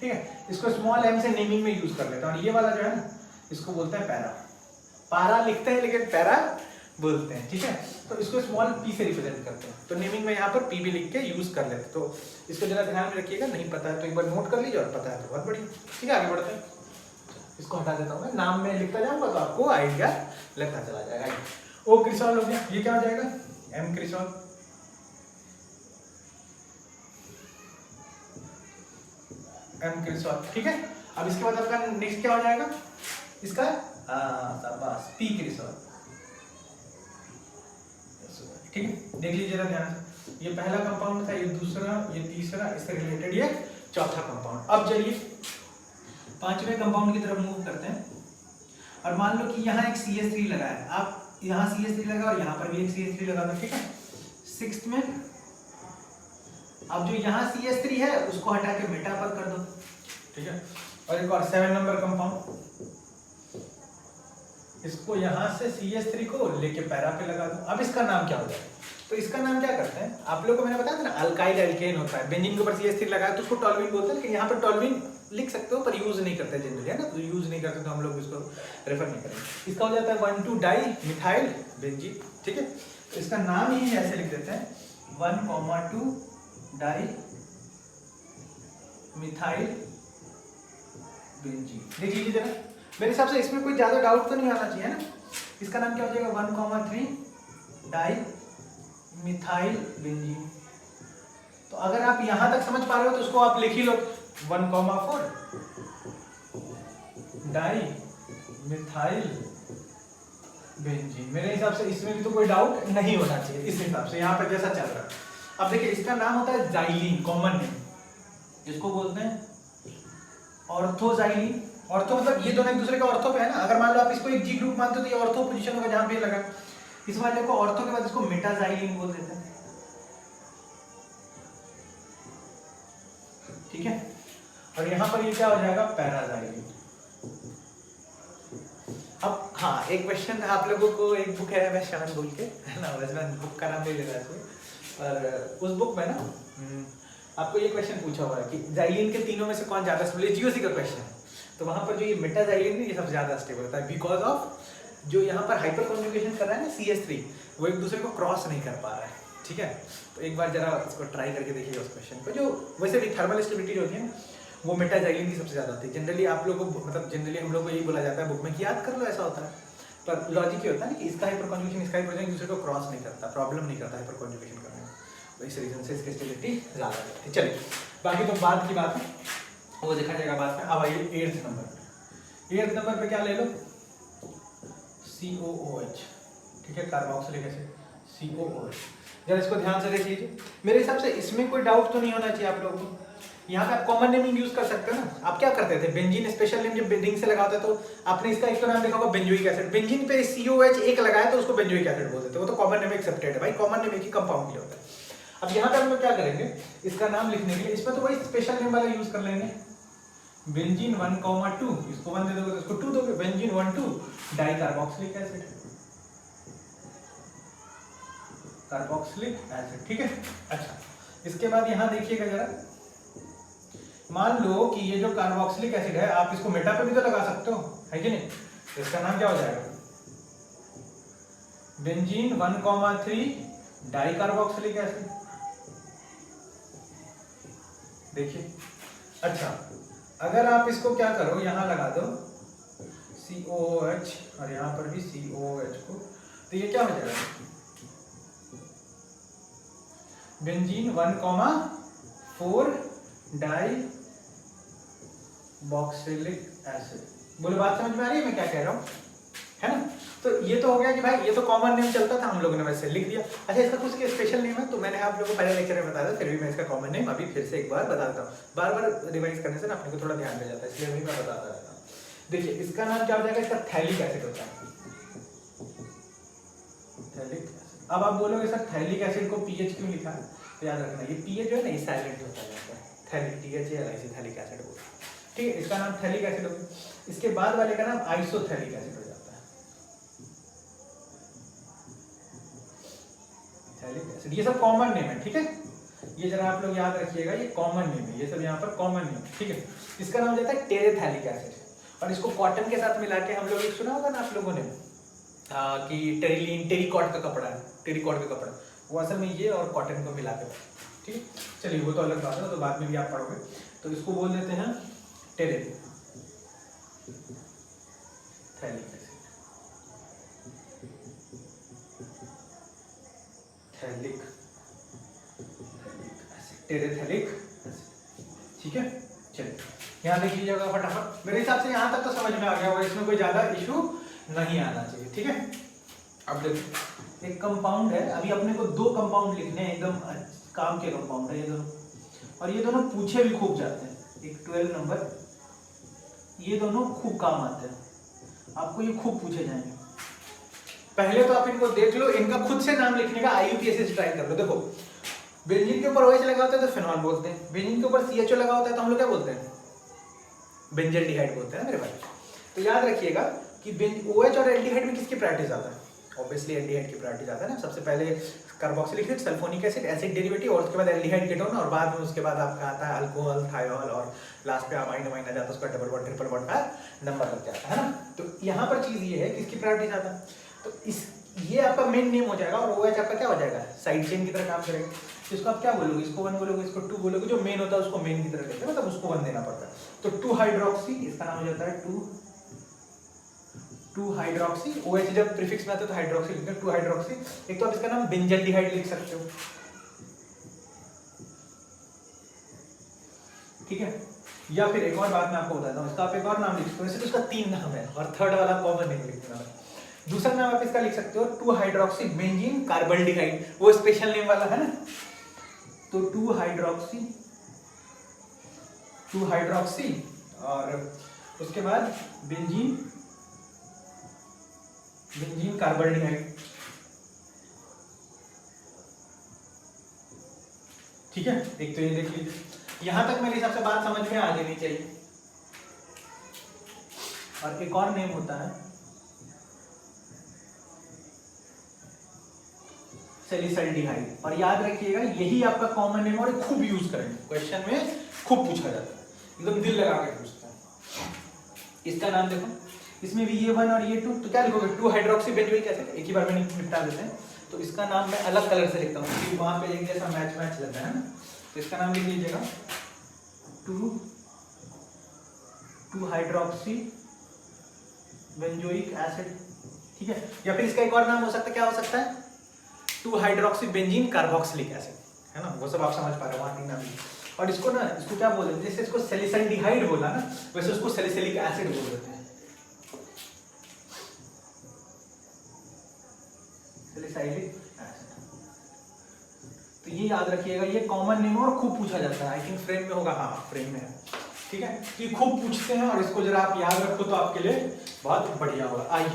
ठीक है। इसको स्मॉल एम से नेमिंग में यूज कर लेते हैं। और ये वाला जो है ना इसको बोलते हैं पैरा, पारा लिखते हैं लेकिन पैरा बोलते हैं, ठीक है। तो इसको स्मॉल पी से रिप्रेजेंट करते हैं, तो नेमिंग में यहाँ पर पी भी लिख के यूज कर लेते हैं। तो इसको जरा ध्यान में रखिएगा, नहीं पता है तो एक बार नोट कर लीजिए, और पता है तो बहुत बढ़िया, ठीक है। आगे बढ़ते हैं, इसको हटा देता हूँ मैं, नाम में लिखता जाऊंगा तो आपको आइडिया लगता चला जाएगा। ओ क्रिसॉल हो गया, ये क्या हो जाएगा एम क्रिसॉल, एम क्रिसॉल, ठीक है। अब इसके बाद आपका नेक्स्ट क्या हो जाएगा इसका, शाबाश पी क्रिसॉल, ठीक है। देख लीजिए जरा ध्यान से, ये पहला कंपाउंड था, ये दूसरा, ये तीसरा, इससे रिलेटेड ये चौथा कंपाउंड। अब चलिए पांचवें कंपाउंड की तरफ मूव करते हैं। और मान लो कि यहाँ एक CH3 लगा है, आप यहाँ CH3 लगा और यहाँ पर भी एक CH3 लगा दो, ठीक है। सिक्स्थ में अब जो यहाँ CH3 है उसको हटा के मेटा पर कर दो, ठीक है। और एक और 7 नंबर कंपाउंड, इसको यहाँ से CH3 को लेके पैरा पे लगा दो। अब इसका नाम क्या हो जाए, तो इसका नाम क्या करते हैं आप लोगों को मैंने बताया था ना, अल्काइल एल्केन होता है। बेंजीन के ऊपर CH3 लगाया तो उसको टॉल्यूइन बोलते हैं, लेकिन यहाँ पर टॉल्यूइन लिख सकते हो पर यूज नहीं करते जनरली, है ना, तो यूज नहीं करते तो हम लोग इसको रेफर नहीं करेंगे। इसका हो जाता है 1 2 डाई मिथाइल बेंजीन, ठीक है। तो इसका नाम ही ऐसे लिख देते हैं 1 2 डाई मिथाइल बेंजीन। देख लीजिए जरा, मेरे हिसाब से इसमें कोई ज्यादा डाउट तो नहीं आना चाहिए ना। इसका नाम क्या हो जाएगा 1 3 डाई मिथाइल बेंजीन। तो अगर आप यहां तक समझ पा रहे हो तो उसको आप लिख ही लो 1 4 डाई मिथाइल बेंजीन। मेरे हिसाब से इसमें भी तो कोई डाउट नहीं होना चाहिए इस हिसाब से, यहाँ पर जैसा चल रहा है। अब देखिए इसका नाम होता है जाइलीन, कॉमन नेम, इसको बोलते हैं ऑर्थोजाइलीन। ऑर्थो मतलब ये दोनों एक दूसरे का ऑर्थो पे है ना। अगर मान लो आप इसको एक जी ग्रुप मानते हो तो ये ऑर्थो पोजीशन होगा जहां पे लगा। इस वाले को ऑर्थो के बाद इसको मेटाजाइलीन बोल देते हैं, ठीक है। और यहाँ पर ये क्या हो जाएगा पैराजाइलीन। अब हाँ, एक क्वेश्चन आप लोगों को, एक बुक है मैं शान बोल के, है ना, वैसे मैं बुक का नाम नहीं ले रहा है, पर उस बुक में ना आपको ये क्वेश्चन पूछा हुआ है कि जाइलिन के तीनों में से कौन ज्यादा स्टेबल है, जीओसी का क्वेश्चन है। तो वहां पर जो ये मेटाजाइलिन है ये सबसे ज्यादा स्टेबल होता है, बिकॉज ऑफ जो यहाँ पर हाइपर कॉन्जुगेशन कर रहा है ना CH3, वो एक दूसरे को क्रॉस नहीं कर पा रहा है, ठीक है। तो एक बार जरा इसको ट्राई करके देखिएगा उस क्वेश्चन को। जो वैसे भी थर्मल स्टेबिलिटी जो होती है ना, वो मेटाजाइलिन की सबसे ज्यादा होती है। जनरली आप लोग को, मतलब जनरली हम लोग को यही बोला जाता है बुक में कि याद कर लो, ऐसा होता है। पर लॉजिक ये होता है कि इसका हाइपर कॉन्जुगेशन इसका हाइपर कॉन्जुगेशन दूसरे को क्रॉस नहीं करता, प्रॉब्लम नहीं करता हाइपर कॉन्जुगेशन करने में, तो इस रीजन से इसकी स्टेबिलिटी ज्यादा रहती है। चलिए बाकी तो बाद की बात है, वो देखा जाएगा बाद में। अब आइए 8th नंबर। 8th नंबर पे क्या ले लो, COOH, ठीक है, कार्बोक्सिलिक एसिड COOH। जरा इसको ध्यान से देख लीजिए। मेरे हिसाब से इसमें कोई डाउट तो नहीं होना चाहिए आप लोगों को। यहाँ पे आप कॉमन नेमिंग यूज कर सकते हो ना। आप क्या करते थे, बेंजीन स्पेशल नेम जब रिंग से लगाते तो आपने इसका एक तो नाम देखा होगा बेंजोइक एसिड, बेंजीन पे COH एक लगाया तो उसको बेंजोइक एसिड बोलते थे, वो तो कॉमन नेम एक्सेप्टेड है भाई, कॉमन नेम एक ही कंपाउंड के लिए होता है। अब यहाँ पे हम लोग क्या करेंगे, इसका नाम लिखने के लिए इसमें तो वही स्पेशल नेम वाला यूज कर लेंगे, बेंजीन 1 2, इसको 1 दे दोगे तो इसको 2 दोगे, benzene 1 2 di carboxylic acid, carboxylic acid, ठीक है। अच्छा, इसके बाद यहाँ देखिएगा जरा, मान लो कि ये जो कार्बोक्सिलिक एसिड है आप इसको मेटा पे भी तो लगा सकते हो, है कि नहीं। तो इसका नाम क्या हो जाएगा, बेंजीन 1 3 डाई कार्बोक्सिलिक एसिड। देखिए, अच्छा अगर आप इसको क्या करो, यहां लगा दो COOH और यहां पर भी COOH को, तो ये क्या हो जाएगा, बेंजीन 1 4 डाई बॉक्सिलिक एसिड। बोले बात समझ में आ रही है मैं क्या कह रहा हूँ, है ना। तो ये तो हो गया कि भाई ये तो कॉमन नेम चलता था, हम लोगों ने वैसे लिख दिया। अच्छा, इसका कुछ स्पेशल नेम है तो मैंने आप लोगों को पहले लेक्चर में बताया था, फिर भी मैं इसका कॉमन नेम अभी फिर से एक बार बताता हूँ। बार बार रिवाइज करने से ना अपने को थोड़ा ध्यान में जाता है, इसलिए अभी मैं बताता रहता हूँ। देखिए इसका नाम क्या हो जाएगा, इसका थैलिक एसिड होता है, थैलिक एसिड। अब आप बोलोगे सर थैलिक एसिड को पीएच क्यों लिखा है, तो याद रखना ये पीएच जो है ना ये साइलेंट होता जाता है, थैलिक THALIC थैलिक एसिड बोलते हैं, ठीक है, इसका नाम थैलिक एसिड हो गया। इसके बाद वाले का नाम आइसोथैलिक एसिड हो जाता है, थैलिक एसिड, ये सब कॉमन नेम है, ठीक है, ये जरा आप लोग याद रखिएगा, ये कॉमन नेम है, ये सब यहाँ पर कॉमन नेम, ठीक है। इसका नाम हो जाता है टेरेथैलिक एसिड, और इसको कॉटन के साथ मिला के हम लोग एक सुना होगा ना आप लोगों ने कि टेरिलीन टेरिकॉट का कपड़ा है, टेरिकॉट का कपड़ा, वो असल में ये और कॉटन को मिला के, ठीक, चलिए वो तो अलग बात है, तो बाद में भी आप पढ़ोगे, तो इसको बोल देते हैं terephthalic acid, phthalic terephthalic acid, ठीक है। चलिए यहाँ देख लीजिएगा फटाफट, मेरे हिसाब से यहाँ तक तो समझ में आ गया होगा, इसमें कोई ज्यादा इशू नहीं आना चाहिए, ठीक है। अब देखो एक कंपाउंड है, अभी अपने को दो कंपाउंड लिखने हैं, एकदम काम के कंपाउंड है ये दोनों, और ये दोनों पूछे भी खूब जाते हैं, एक 12 नंबर, ये दोनों खूब काम आते हैं, आपको ये खूब पूछे जाएंगे। पहले तो आप इनको देख लो, इनका खुद से नाम लिखने का IUPAC से ट्राई कर लो। देखो बेंजीन के ऊपर OH लगा होता है तो फिनॉल बोलते हैं, बेंजीन के ऊपर CHO लगा होता है तो हम लोग क्या बोलते हैं, बेंजल्डिहाइड बोलते हैं मेरे भाई। तो याद रखिएगा कि OH और एल्डिहाइड में किसकी प्रायोरिटी ज्यादा है, ऑब्वियसली एल्डिहाइड की प्रायोरिटी ज्यादा है ना, सबसे पहले carboxylic acid, sulphonic acid, acid derivative, और उसके बाद एल्डिहाइड कीटोन, और बाद में उसके बाद आपका आता है अल्कोहल, थायोल, और लास्ट पे अमाइन आ जाता है, उसका डबल बॉन्ड ट्रिपल बॉन्ड का नंबर लग जाता है ना। तो यहाँ पर चीज ये है किसकी प्रायोरिटी ज्यादा है, तो इस ये आपका मेन नेम हो जाएगा, और OH आपका क्या हो जाएगा, साइड चेन की तरह काम करेगा। तो इसको आप क्या बोलोगे, इसको 1 बोलोगे, इसको 2 बोलोगे, जो मेन होता है उसको मेन की तरह लेते हैं, मतलब उसको 1 देना पड़ता है। तो 2 हाइड्रोक्सी, इसका नाम हो जाता है 2 हाइड्रोक्सी, OH जब प्रीफिक्स में आता है तो हाइड्रोक्सी लिखते हैं, 2 हाइड्रोक्सी। एक तो आप इसका नाम बेंजल्डिहाइड लिख सकते हो, ठीक है, या फिर एक और बात मैं आपको बताता हूँ, इसका आप एक और नाम लिख सकते हो, वैसे तो इसका 3 नाम है, और थर्ड वाला कॉमन नेम लिख देना। दूसरा नाम आप इसका लिख सकते हो 2 हाइड्रोक्सी बेंजीन कार्बल्डिहाइड, वो स्पेशल नेम वाला है ना, तो 2 हाइड्रोक्सी और उसके बाद बेंजीन कार्बल्डिहाइड, ठीक है। एक तो ये देख लीजिए, यहां तक मेरे हिसाब से बात समझ में आ जानी चाहिए। और एक और नेम होता है सैलिसल्डिहाइड, और याद रखिएगा यही आपका कॉमन नेम, और खूब यूज करेंगे, क्वेश्चन में खूब पूछा जाता है, एकदम दिल लगा के पूछता है। इसका नाम देखो, इसमें भी ये 1 और ये 2, तो क्या लिखोगे, 2 हाइड्रोक्सी बेंजोइक एसिड, एक ही बार में निपटा देते हैं। तो इसका नाम मैं अलग कलर से लिखता हूँ क्योंकि वहां पे एक जैसा मैच लग रहा है ना, तो इसका नाम लिख लीजिएगा 2 हाइड्रोक्सी बेंजोइक एसिड, ठीक है। या फिर इसका एक और नाम हो सकता है, क्या हो सकता है, 2 हाइड्रोक्सी बेंजीन कार्बोक्सिलिक एसिड, है ना, वो सब आप समझ पा रहे हो, वहां 3 नाम। और इसको ना, इसको क्या बोलते हैं, जैसे इसको सैलिसल्डिहाइड बोला ना, वैसे उसको सैलिसिलिक एसिड बोल देते हैं, सैलिसिलिक एसिड। तो ये याद रखिएगा, ये कॉमन नेम और खूब पूछा जाता है, आई थिंक फ्रेम में होगा, हाँ फ्रेम में है, ठीक है। तो ये खूब पूछते हैं, और इसको जरा आप याद रखो तो आपके लिए बहुत बढ़िया होगा। आइए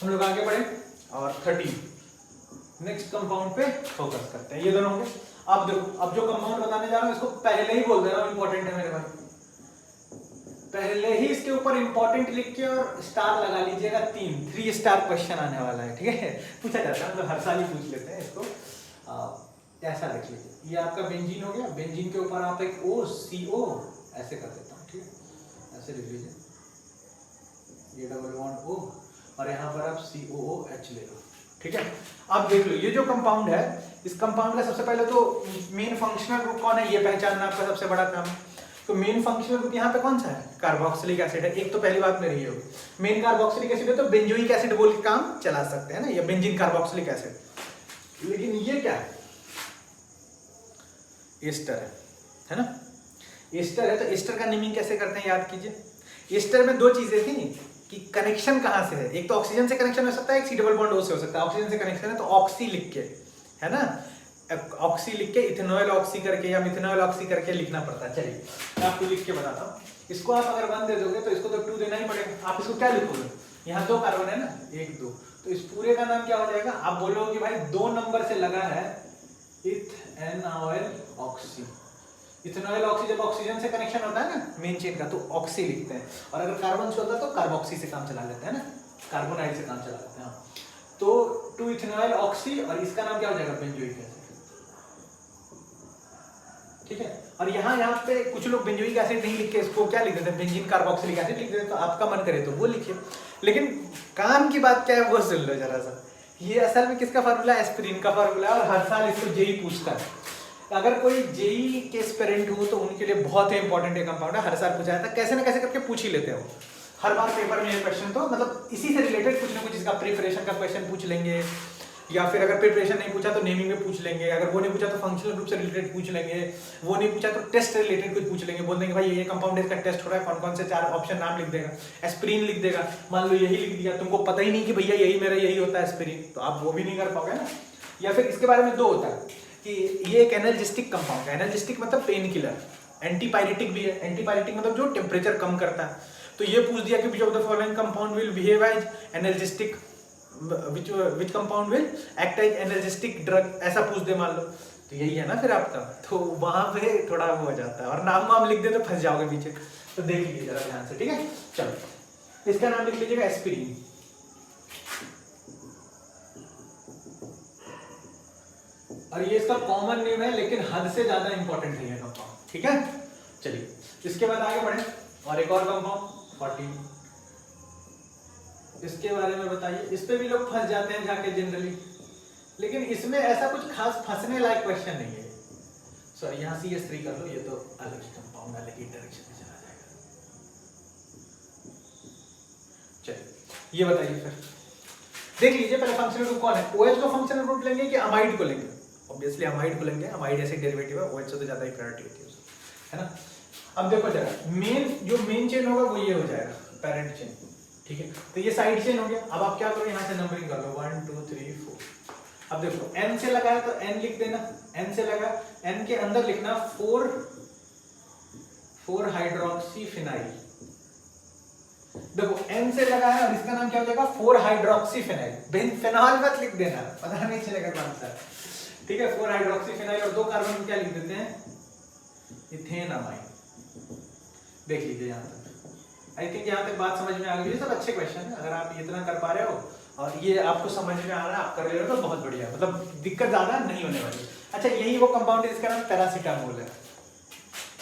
हम लोग आगे बढ़े, और 13 नेक्स्ट कंपाउंड पे फोकस करते हैं, ये दोनों होंगे। अब देखो, अब जो कंपाउंड बताने जा रहा हूँ इसको पहले ही बोल दे रहा हूँ, इंपॉर्टेंट है मेरे भाई, पहले ही इसके ऊपर इंपॉर्टेंट लिख के और स्टार लगा लीजिएगा, 3 स्टार क्वेश्चन आने वाला है, ठीक है, पूछा जाता है, हम लोग हर साल ही पूछ लेते हैं इसको। ऐसा लिख लीजिए, ये आपका बेंजीन हो गया, बेंजीन के ऊपर आप एक OCO ऐसे कर देता हूँ, ठीक है, ऐसे लिख लीजिए, ये डबल बॉन्ड O, और यहाँ पर आप COOH ले लो, ठीक है। अब देख लो, ये जो कंपाउंड है, इस कंपाउंड का सबसे पहले तो मेन फंक्शनल ग्रुप कौन है, ये पहचानना आपका सबसे बड़ा काम है। तो मेन फंक्शनल ग्रुप यहाँ पे कौन सा है, कार्बोक्सिलिक एसिड है, एक तो पहली बात मेरी ये होगी, मेन कार्बोक्सिलिक एसिड है तो बेंजोइक एसिड बोल के काम चला सकते हैं ना, या बेंजीन कार्बोक्सिलिक एसिड। लेकिन ये क्या है, एस्टर है ना, एस्टर है, तो एस्टर का नेमिंग कैसे करते हैं याद कीजिए। एस्टर में 2 चीजें थी कि कनेक्शन कहाँ से है, एक तो ऑक्सीजन से कनेक्शन हो सकता है, एक C डबल बॉन्ड O से हो सकता है। ऑक्सीजन से कनेक्शन है तो ऑक्सी लिख के, है ना, ऑक्सी लिख के इथेनॉल ऑक्सी करके या मिथेनॉल ऑक्सी करके लिखना पड़ता है। चलिए मैं आपको लिख के बताता हूँ, इसको आप अगर 1 दे दोगे तो इसको तो 2 देना ही पड़ेगा। आप इसको क्या लिखोगे, यहाँ 2 कार्बन है ना, 1 2, तो इस पूरे का नाम क्या हो जाएगा? आप बोलोगे कि भाई 2 नंबर से लगा है इथेनॉल ऑक्सी। इथेनॉल ऑक्सी जब ऑक्सीजन से कनेक्शन होता है ना मेन चेन का, तो ऑक्सी लिखते हैं, और अगर कार्बन से होता है तो कार्बोक्सी से काम चला लेते हैं ना, कार्बोनाइल से काम चला लेते हैं। तो 2 इथेनॉल ऑक्सी, और इसका नाम क्या हो जाएगा? Benzoic acid. ठीक है, और यहाँ पे कुछ लोग बेंजोइक एसिड नहीं लिख के इसको क्या लिख देते हैं? बेंजीन कार्बोक्सिलिक एसिड लिख देते हैं। तो आपका मन करे तो वो लिखिए, लेकिन काम की बात क्या है वो सुन लो जरा सा। ये असल में किसका फार्मूला है? एस्पिरिन का फार्मूला है, और हर साल इसको जेई पूछता है। अगर कोई जेई के एस्पिरेंट हो तो उनके लिए बहुत ही इंपॉर्टेंट ये कंपाउंड है, हर साल पूछा जाता है, कैसे ना कैसे करके पूछ ही लेते हो हर बार पेपर में ये क्वेश्चन। तो मतलब इसी से रिलेटेड कुछ ना कुछ इसका प्रिपरेशन का क्वेश्चन पूछ लेंगे, या फिर अगर प्रिपरेशन नहीं पूछा तो नेमिंग में पूछ लेंगे, अगर वो नहीं पूछा तो फंक्शनल ग्रुप से रिलेटेड पूछ लेंगे, वो नहीं पूछा तो टेस्ट से रिलेटेड कुछ पूछ लेंगे। बोल देंगे भाई ये कंपाउंड इसका टेस्ट हो रहा है, कौन कौन से 4 ऑप्शन नाम लिख देगा, एस्पिरिन लिख देगा, मान लो यही लिख दिया, तुमको पता ही नहीं कि भैया यही मेरा यही होता है एस्पिरिन, तो आप वो भी नहीं कर पाओगे ना। या फिर इसके बारे में 2 होता है कि ये एक एनाल्जेसिक कंपाउंड है। एनाल्जेसिक मतलब पेन किलर, एंटीपायरेटिक भी है। एंटीपायरेटिक मतलब जो टेम्परेचर कम करता है। तो ये पूछ दिया कि which of the following compound will behave as analgesic, which compound will act as analgesic drug, ऐसा पूछ दे मान लो, तो यही है ना फिर आपका। तो वहां पे थोड़ा वो हो जाता है, और नाम वाम लिख दे तो फंस जाओगे पीछे। तो देख लीजिए जरा ध्यान से, ठीक है। चलो इसका नाम लिख लीजिएगा एस्पिरिन। और ये इसका कॉमन नेम है, लेकिन हद से ज्यादा इंपॉर्टेंट है ये कंपाउंड, ठीक है। चलिए इसके बाद आगे बढ़े, और एक और कंपाउंड 14, इसके बारे में बताइए। इस पे भी लोग फंस जाते हैं जाके जनरली, लेकिन इसमें ऐसा कुछ खास फंसने लायक क्वेश्चन नहीं है। सॉरी, यहाँ CS3 कर लो, ये तो अलग ही कंपाउंड अलग ही डायरेक्शन में चला जाएगा। चलिए ये बताइए फिर, देख लीजिए पहले फंक्शनल ग्रुप कौन है। OH को फंक्शनल ग्रुप लेंगे कि अमाइड को लेंगे? ऑब्वियसली अमाइड को लेंगे, अमाइड एसिड डेरिवेटिव है, OH से तो ज्यादा ही प्रायोरिटी होती है ना। अब देखो जरा, जो मेन चेन होगा वो ये हो जाएगा, पेरेंट चेन, ठीक है। तो ये साइड चेन हो गया। अब आप क्या करो, यहाँ से नंबरिंग कर लो 1 2 3 4। अब देखो N से लगा है तो N लिख देना, N से लगा, N के अंदर लिखना 4 हाइड्रोक्सी फिनाइल। देखो N से लगा है और इसका नाम क्या हो जाएगा? 4 हाइड्रोक्सी फिनाइल। फिनॉल मत लिख देना, पता नहीं चलेगा कौन सा, ठीक है। 4 हाइड्रोक्सी फिनाइल, और 2 कार्बन क्या लिख देते हैं? इथेनामाइड। देख लीजिए यहाँ तक, आई थिंक यहाँ तक बात समझ में आ गई है। सब अच्छे क्वेश्चन है, अगर आप इतना कर पा रहे हो और ये आपको समझ में आ रहा है, आप कर रहे हो तो बहुत बढ़िया, मतलब दिक्कत ज्यादा नहीं होने वाली। अच्छा, यही वो कंपाउंड है जिसका नाम पैरासीटामोल है।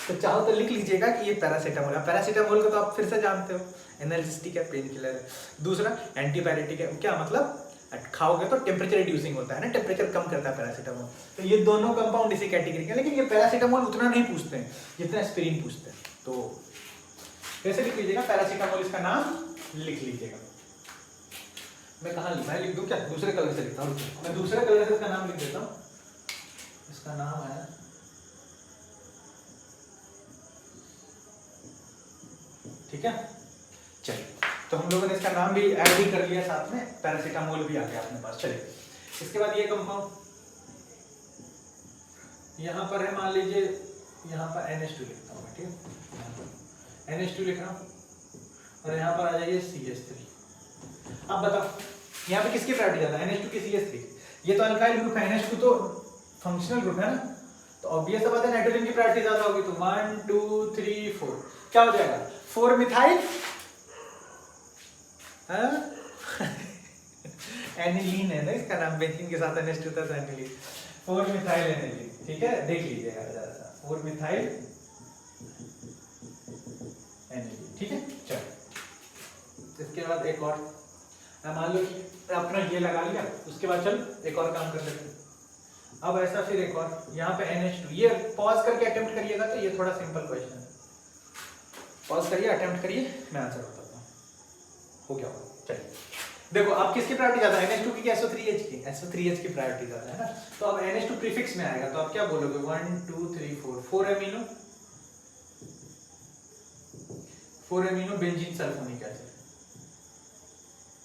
तो चाहो तो लिख लीजिएगा कि ये पैरासीटामोल है। पैरासीटामोल को तो आप फिर से जानते हो, एनाल्जेसिक है, पेन किलर है। दूसरा एंटीपायरेटिक है, क्या मतलब? खाओगे तो टेम्परेचर रिड्यूसिंग होता है ना, टेम्परेचर कम करता है पैरासीटामोल। तो ये दोनों कंपाउंड इसी कैटेगरी के, लेकिन ये पैरासीटामोल उतना नहीं पूछते हैं जितना एस्पिरिन पूछते हैं। तो कैसे लिख लीजिएगा? पैरासीटामोल इसका नाम लिख लीजिएगा। मैं कहाँ मैं लिख दूं क्या? दूसरे कलर से लिखता हूँ, मैं दूसरे कलर से इसका नाम लिख देता हूँ। इसका नाम है, ठीक है। चलिए, तो हम लोगों ने इसका नाम भी ऐड भी कर लिया, साथ में पैरासीटामोल भी आ गया अपने पास। चलिए इसके बाद ये कंपाउंड यहाँ पर है, मान लीजिए यहाँ पर NH2 लिखता हूँ, ठीक है। NH2 लिख रहा हूँ, और यहाँ पर आ जाइए CH3। अब बताओ यहाँ पे किसकी प्रायोरिटी ज्यादा है? NH2 की CH3? ये तो अल्काइल ग्रुप है, NH2 तो फंक्शनल ग्रुप है ना, तो ऑब्वियस बात है नाइट्रोजन की प्रायोरिटी ज्यादा होगी। तो 1 2 3 4 क्या हो जाएगा? 4 मिथाइल एनिलीन है ना इसका नाम, बेंजीन के साथ NH2 था तो एनिलीन, 4 मिथाइल एनिलीन, ठीक है। देख लीजिएगा जरा सा, 4 मिथाइल एनिलीन, ठीक है। चलो इसके बाद एक और, मान लो कि अपना ये लगा लिया, उसके बाद चल एक और काम कर लेते हैं। अब ऐसा फिर एक और, यहाँ पे NH2, ये पॉज करके अटेम्प्ट करिएगा, तो ये थोड़ा सिंपल क्वेश्चन है। पॉज करिए, अटेम्प्ट करिए, मैं आंसर बताता हूँ हो क्या होगा। चलिए देखो, अब किसकी प्रायोरिटी ज्यादा है? NH2 की SO3H की? SO3H की प्रायोरिटी ज्यादा है ना। तो अब NH2 प्रीफिक्स में आएगा, तो आप क्या बोलोगे? 1 2 3 4 amino, 4 amino benzene sulphonic acid,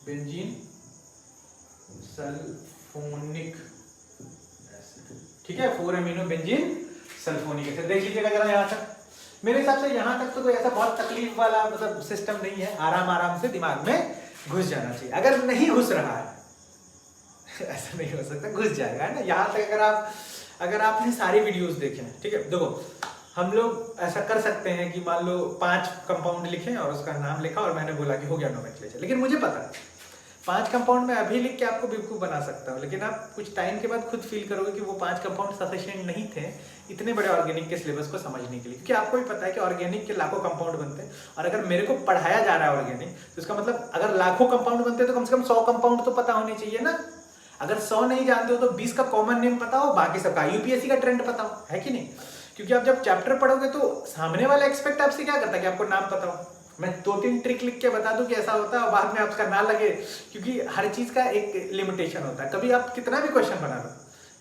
benzene sulphonic acid, ठीक है। 4 अमीनो बेंजीन सल्फोनिक एसिड। देख लीजिएगा जरा यहाँ तक। मेरे हिसाब से यहाँ तक तो कोई ऐसा बहुत तकलीफ वाला मतलब सिस्टम नहीं है, आराम आराम से दिमाग में घुस जाना चाहिए। अगर नहीं घुस रहा है ऐसा नहीं हो सकता, घुस जाएगा है ना। यहाँ तक अगर आपने सारी वीडियोस देखे हैं, ठीक है, देखो हम लोग ऐसा कर सकते हैं कि मान लो 5 कंपाउंड लिखे और उसका नाम लिखा और मैंने बोला कि हो गया नोमेनक्लेचर, लेकिन मुझे पता है 5 कंपाउंड में अभी लिख के आपको बेवकूफ़ बना सकता हूँ, लेकिन आप कुछ टाइम के बाद खुद फील करोगे कि वो 5 कंपाउंड सफिशिएंट नहीं थे इतने बड़े ऑर्गेनिक के सिलेबस को समझने के लिए, क्योंकि आपको भी पता है कि ऑर्गेनिक के लाखों कंपाउंड बनते हैं, और अगर मेरे को पढ़ाया जा रहा है ऑर्गेनिक तो इसका मतलब अगर लाखों कंपाउंड बनते हैं तो कम से कम 100 कंपाउंड तो पता होने चाहिए ना। अगर 100 नहीं जानते हो तो 20 का कॉमन नेम पता हो, बाकी सबका यूपीएससी का ट्रेंड पता हो, है कि नहीं? क्योंकि आप जब चैप्टर पढ़ोगे तो सामने वाला एक्सपेक्ट आपसे क्या करता है कि आपको नाम पता हो। मैं 2-3 ट्रिक लिख के बता दूं कि ऐसा होता है और बाद में आपका ना लगे, क्योंकि हर चीज का एक लिमिटेशन होता है। कभी आप कितना भी क्वेश्चन बना लो,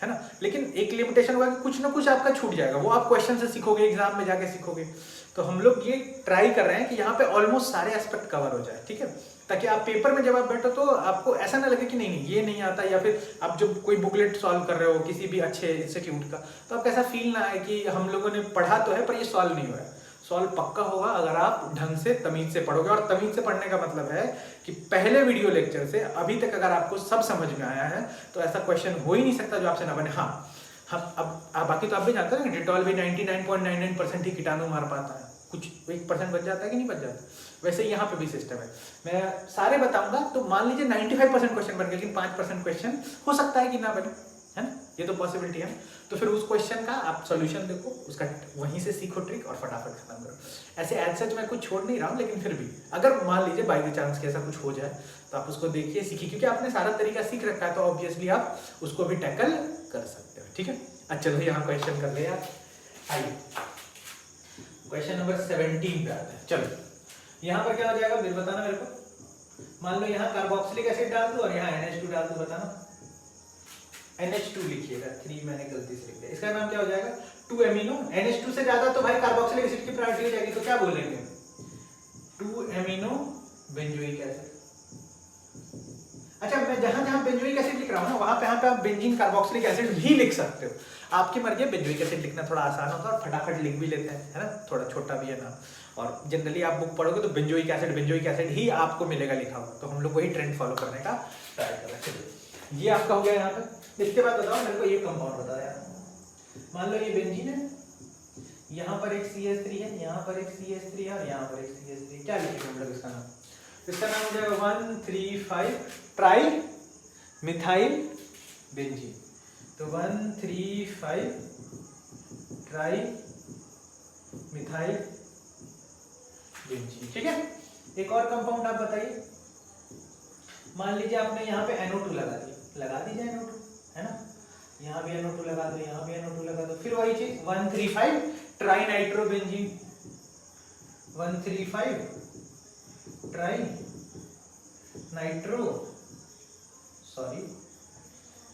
है ना, लेकिन एक लिमिटेशन होगा कि कुछ ना कुछ आपका छूट जाएगा, वो आप क्वेश्चन से सीखोगे, एग्जाम में जाके सीखोगे। तो हम लोग ये ट्राई कर रहे हैं कि यहाँ पे ऑलमोस्ट सारे एस्पेक्ट कवर हो जाए, ठीक है, ताकि आप पेपर में जब आप बैठो तो आपको ऐसा ना लगे कि नहीं ये नहीं आता, या फिर आप जब कोई बुकलेट सॉल्व कर रहे हो किसी भी अच्छे इंस्टीट्यूट का तो आपको ऐसा फील ना आए कि हम लोगों ने पढ़ा तो है पर ये सॉल्व नहीं हुआ है। सॉल्व पक्का होगा अगर आप ढंग से तमीज से पढ़ोगे, और तमीज से पढ़ने का मतलब है कि पहले वीडियो लेक्चर से अभी तक अगर आपको सब समझ में आया है तो ऐसा क्वेश्चन हो ही नहीं सकता जो आपसे ना बने। हाँ अब बाकी तो आप भी जानते हैं ना, डिटॉल भी 99.99% ही कीटाणु मार पाता है, कुछ 1% बच जाता है कि नहीं बच जाता। वैसे यहाँ पे भी सिस्टम है, मैं सारे बताऊंगा तो मान लीजिए 95% क्वेश्चन बन गए, लेकिन 5% क्वेश्चन हो सकता है कि ना बने, है ना, ये तो पॉसिबिलिटी है। तो फिर उस क्वेश्चन का आप सॉल्यूशन देखो, उसका वहीं से सीखो ट्रिक और फटाफट खत्म करो। ऐसे एज सच मैं कुछ छोड़ नहीं रहा हूँ, लेकिन फिर भी अगर मान लीजिए बाय द चांस कि ऐसा कुछ हो जाए तो आप उसको देखिए, सीखिए, क्योंकि आपने सारा तरीका सीख रखा है तो ऑब्वियसली आप उसको भी टैकल कर सकते हो, ठीक है। अच्छा चलो यहाँ क्वेश्चन कर ले यार, आइए क्वेश्चन नंबर 17 पे आते हैं। चलो यहाँ पर क्या हो जाएगा फिर बताना मेरे को। मान लो यहाँ कार्बोक्सिलिक एसिड डाल दो और यहाँ NH2 डाल दो, बताना। NH2 लिखिएगा, 3 मैंने गलती से लिख दिया, इसका नाम क्या हो जाएगा 2 एमिनो। NH2 से ज्यादा तो भाई कार्बोक्सिलिक एसिड की प्रायोरिटी हो जाएगी, तो क्या बोलेंगे 2 एमिनो बेंजोइक एसिड। अच्छा मैं जहां जहां बेंजोइक एसिड लिख रहा हूं ना वहां पे आप बेंजीन कार्बोक्सिलिक एसिड भी लिख सकते हो, आपकी मर्जी है। बेंजोइक एसिड लिखना थोड़ा आसान होता है और फटाफट लिख भी लेते हैं, है ना, थोड़ा छोटा भी है नाम, और जनरली आप बुक पढ़ोगे तो बेंजोइक एसिड ही आपको मिलेगा लिखा हुआ, तो हम लोग वही ट्रेंड फॉलो करने का ट्राई कर रहे हैं। ये आपका हो गया यहाँ पे। इसके बाद बताओ मेरे को ये कंपाउंड बताओ यार, मान लो ये बेंजीन है, यहाँ पर एक CH3 है, यहाँ पर एक CH3 है और यहाँ पर एक CH3, क्या लिखेंगे हम लोग इसका नाम? इसका नाम हो जाएगा 1,3,5 ट्राई मिथाइल बेंजीन। तो 1,3,5 ट्राई मिथाइल बेंजीन, ठीक है। एक और कंपाउंड आप बताइए, मान लीजिए आपने यहाँ पे NO2 लगा दिया, लगा दीजिए NO2, है ना, यहाँ भी NO2 लगा दो, यहाँ भी NO2 लगा दो, फिर वही चीज 1,3,5 try nitrobenzene, 1,3,5 tri nitro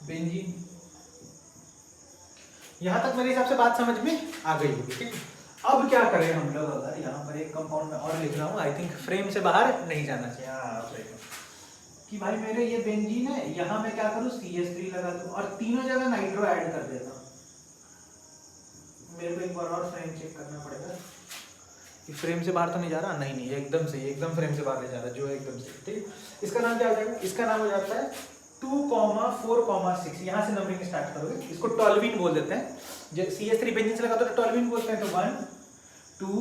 benzene. यहां तक मेरे हिसाब से बात समझ में आ गई होगी, ठीक है। अब क्या करें हम लोग, अगर यहाँ पर एक कंपाउंड में और लिख रहा हूँ, आई थिंक फ्रेम से बाहर नहीं जाना चाहिए, कि भाई मेरे ये बेंजीन है, यहाँ मैं क्या करूँ CH3 लगा दूं और तीनों जगह नाइट्रो ऐड कर देता हूँ। मेरे को एक बार और फ्रेम चेक करना पड़ेगा कि फ्रेम से बाहर तो नहीं जा रहा, नहीं एकदम से, एकदम फ्रेम से बाहर नहीं जा रहा, जो एकदम से, ठीक। इसका नाम क्या हो जाएगा, इसका नाम हो जाता है 2,4,6, यहाँ से नंबरिंग स्टार्ट करोगे, इसको टॉल्विन बोल देते हैं। जब CH3 बेंजीन से लगा तो टॉल्विन बोलते हैं, तो 1 2,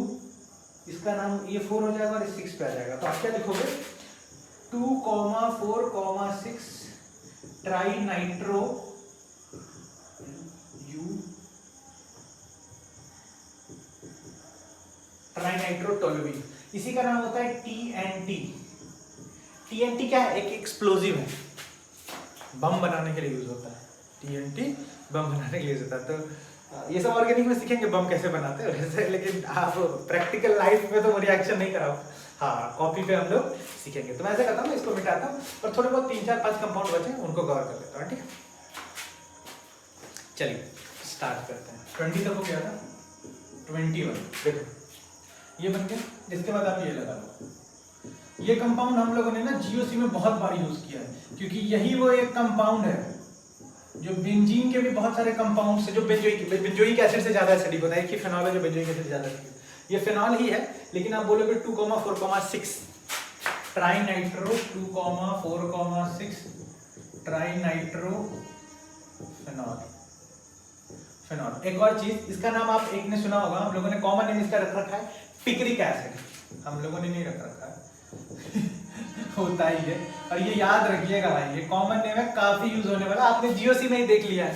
इसका नाम ये 4 हो जाएगा और 6 पे आ जाएगा, तो आप क्या लिखोगे 2,4,6 ट्राई नाइट्रो ट्राइनाइट्रोटोलुइन। इसी का नाम होता है TNT। TNT क्या है, एक एक्सप्लोजिव है, बम बनाने के लिए यूज होता है। TNT बम बनाने के लिए यूज होता है। तो ये सब ऑर्गेनिक में सीखेंगे बम कैसे बनाते हैं वैसे, लेकिन आप प्रैक्टिकल लाइफ में तो रिएक्शन नहीं कराओ, हाँ कॉपी पे हम लोग सीखेंगे। तो मैं ऐसा करता हूँ, इसको मिटाता हूँ और थोड़े बहुत 3-4-5 कंपाउंड बचे उनको कवर कर लेता हूँ, ठीक है। चलिए स्टार्ट करते हैं। 20 तक हो गया था, 21 देखो ये बन गया। इसके बाद आप ये लगा लो, ये कंपाउंड हम लोगों ने ना GOC में बहुत बार यूज किया है, क्योंकि यही वो एक कंपाउंड है जो बेंजीन के भी बहुत सारे कंपाउंड से, जो बेंजोइक एसिड से ज्यादा एसिडिक होता है। एक ही फिनॉल है जो बेंजोइक एसिड से ज्यादा एसिडिक है, ये फिनॉल ही है, लेकिन आप बोलोगे 2,4,6 ट्राइनाइट्रो 2,4,6 ट्राइनाइट्रोफेनॉल। एक और चीज, इसका नाम आप एक ने सुना होगा, हम लोगों ने कॉमन नेम इसका रख रखा है पिक्रिक एसिड। हम लोगों ने नहीं रख रखा है होता ही है। और ये याद रखिएगा भाई, ये कॉमन नेम है, काफी यूज होने वाला। आपने जीओसी में ही देख लिया है,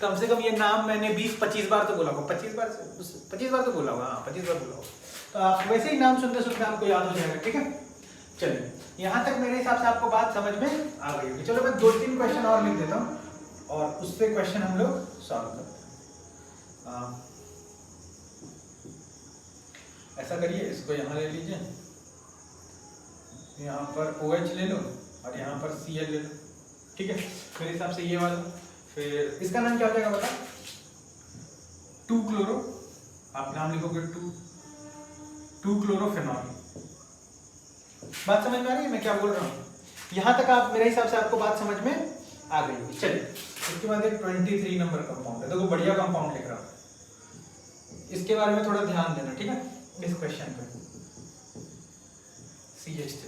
कम से कम ये नाम मैंने 20-25 बार तो बोला होगा, 25 बार तो बोला होगा, हाँ 25 बार बोला होगा। तो आप वैसे ही नाम सुनते सुनते आपको याद हो जाएगा, ठीक है। चलिए यहाँ तक मेरे हिसाब से आपको बात समझ में आ गई होगी। चलो मैं 2-3 क्वेश्चन और लिख देता हूँ और उससे क्वेश्चन हम लोग सॉल्व करते हैं। ऐसा करिए, इसको यहाँ ले लीजिए, यहाँ पर OH ले लो और यहाँ पर Cl ले लो, ठीक है। मेरे हिसाब से ये वाला, फिर इसका नाम क्या हो जाएगा बता, 2-क्लोरो, आप नाम लिखोगे 2-क्लोरोफेनॉल। बात समझ में आ रही है मैं क्या बोल रहा हूँ? यहाँ तक आप, मेरे हिसाब से आपको बात समझ में आ गई। चलिए उसके बाद एक 23 नंबर कंपाउंड है, देखो बढ़िया कंपाउंड लिख रहा हूँ, इसके बारे में थोड़ा ध्यान देना, ठीक है। इस क्वेश्चन पे CH3,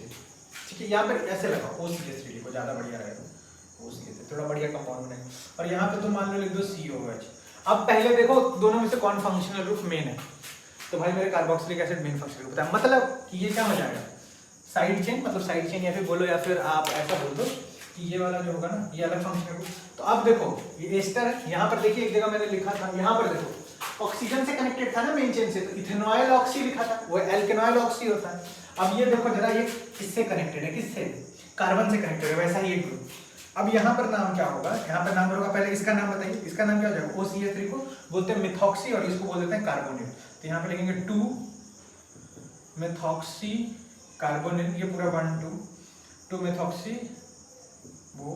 ठीक है, यहाँ पर ऐसे लगाओ OCH3 लिखो, ज्यादा बढ़िया रहेगा। OCH3 थोड़ा बढ़िया कंपाउंड बनेगा। और यहाँ पे तो मान लो लिख दो COH। अब पहले देखो दोनों में से कौन फंक्शनल ग्रुप मेन है, तो भाई मेरे carboxylic acid main functional group है। मतलब कि ये क्या हो जाएगा, साइड चेन, मतलब साइड चेन, या फिर बोलो, या फिर आप ऐसा बोल दो कि ये वाला जो होगा ना, ये अलग फंक्शनल ग्रुप। तो अब देखो ये एस्टर है, यहाँ पर देखिए एक जगह मैंने लिखा था, यहाँ पर देखो ऑक्सीजन से कनेक्टेड था ना मेन चेन से, तो इथेनॉइल ऑक्सी लिखा था, वो एल्केनॉइल ऑक्सी होता है। अब ये देखो जरा, ये किससे कनेक्टेड है, किससे, कार्बन से कनेक्टेड है, वैसा ही एक ग्रुप। अब यहाँ पर नाम क्या होगा, यहाँ पर नाम होगा, पहले इसका नाम बताइए, इसका नाम क्या हो जाएगा, OCH3 को बोलते हैं मिथॉक्सी और इसको बोल देते हैं कार्बोनिल। तो यहाँ पे लिखेंगे 2-मेथॉक्सी कार्बोनिल, ये पूरा 2-मेथॉक्सी, वो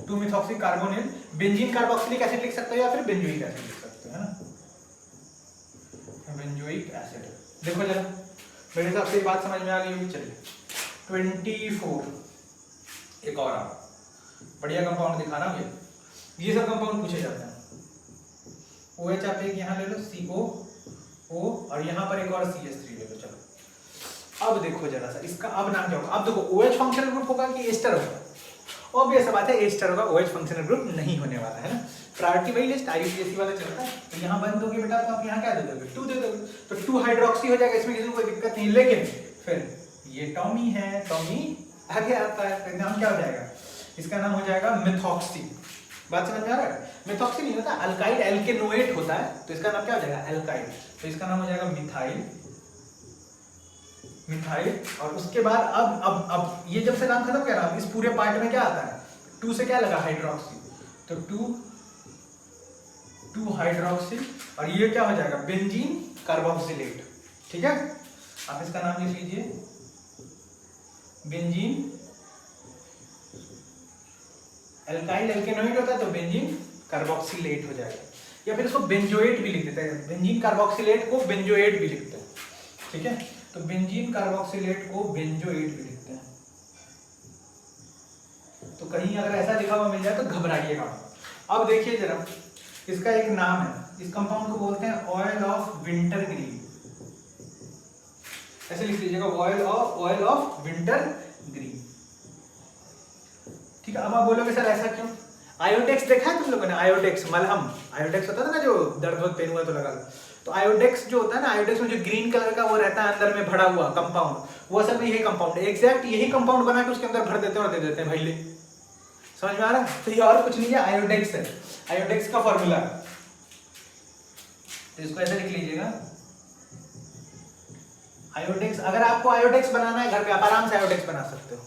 2-मेथॉक्सी कार्बोनिल। बेंजीन कार्बोक्सिलिक एसिड लिख सकते हो या फिर बेंजोइक एसिड लिख सकते हो, है ना, बेंजोइक एसिड। देखो जरा, मेरे हिसाब से बात समझ में आ गई होगी। चलिए 24, एक और आप बढ़िया कंपाउंड दिखाना मुझे, ये सब कंपाउंड पूछे जाते हैं। OH आप एक यहाँ ले लो, COO, और यहाँ पर एक और CH3 ले लो। चलो अब देखो जरा सा, इसका अब नाम क्या होगा। अब देखो OH फंक्शनल ग्रुप होगा कि एस्टर होगा, ऑब्वियस बात है एस्टर होगा, OH फंक्शनल ग्रुप नहीं होने वाला है ना। प्रायोरिटी वही लिस्ट IUPAC वाला चलता है। तो यहाँ बंद होगी बेटा, तो आप यहाँ क्या दे दोगे, 2 दे दोगे, तो 2 हाइड्रोक्सी हो जाएगा, इसमें किसी को कोई दिक्कत नहीं। लेकिन फिर ये टॉमी है, टॉमी आगे आता है, तो नाम क्या हो जाएगा, इसका नाम हो जाएगा मिथॉक्सी। बात समझ में आ रहा है, मिथॉक्सी नहीं होता, अल्काइल एल्केनोएट होता है, तो इसका नाम क्या हो जाएगा, एल्काइल। तो इसका नाम हो जाएगा मिथाइल। और उसके बाद अब ये जब से नाम खत्म किया ना, इस पूरे पार्ट में क्या आता है, 2 से क्या लगा, हाइड्रोक्सी, तो 2 हाइड्रोक्सी, और ये क्या हो जाएगा, बेंजीन कार्बोक्सिलेट, ठीक है। आप इसका नाम लिख लीजिए, बेंजीन, एल्काइल एल्केनोइड होता है तो बेंजीन कार्बोक्सिलेट हो जाएगा, या फिर इसको बेंजोएट भी लिख देते हैं, बेंजीन कार्बोक्सिलेट को बेंजोएट भी लिखते हैं, ठीक है। तो बेंजीन कार्बोक्सिलेट को बेंजोएट भी लिखते हैं। तो कहीं अगर ऐसा लिखा हुआ मिल जाए तो घबराइएगा। अब देखिए जरा, इसका एक नाम है, इस कंपाउंड को बोलते हैं ऑयल ऑफ विंटर ग्रीन, ऐसे लिख लीजिएगा, ऑयल ऑफ विंटर ग्रीन, ठीक है। अब आप बोलोगे सर ऐसा क्यों, आयोडेक्स देखा है तुम लोगों ने, आयोडेक्स मलहम, आयोडेक्स होता था ना जो दर्द वक्त पेन हुआ तो लगा लो, तो आयोडेक्स जो होता है ना, आयोडेक्स में जो ग्रीन कलर का वो रहता है अंदर में भरा हुआ कंपाउंड, वो असल में यही कंपाउंड है, एग्जैक्ट यही कंपाउंड बना के उसके अंदर भर देते हैं और दे देते हैं भाई ले, समझ में आ रहा है। तो ये और कुछ नहीं है, आयोडेक्स है, आयोडेक्स का फॉर्मूला। तो इसको ऐसे लिख लीजिएगा, आयोडेक्स। अगर आपको आयोडेक्स बनाना है घर पे, आप आराम से आयोडेक्स बना सकते हो,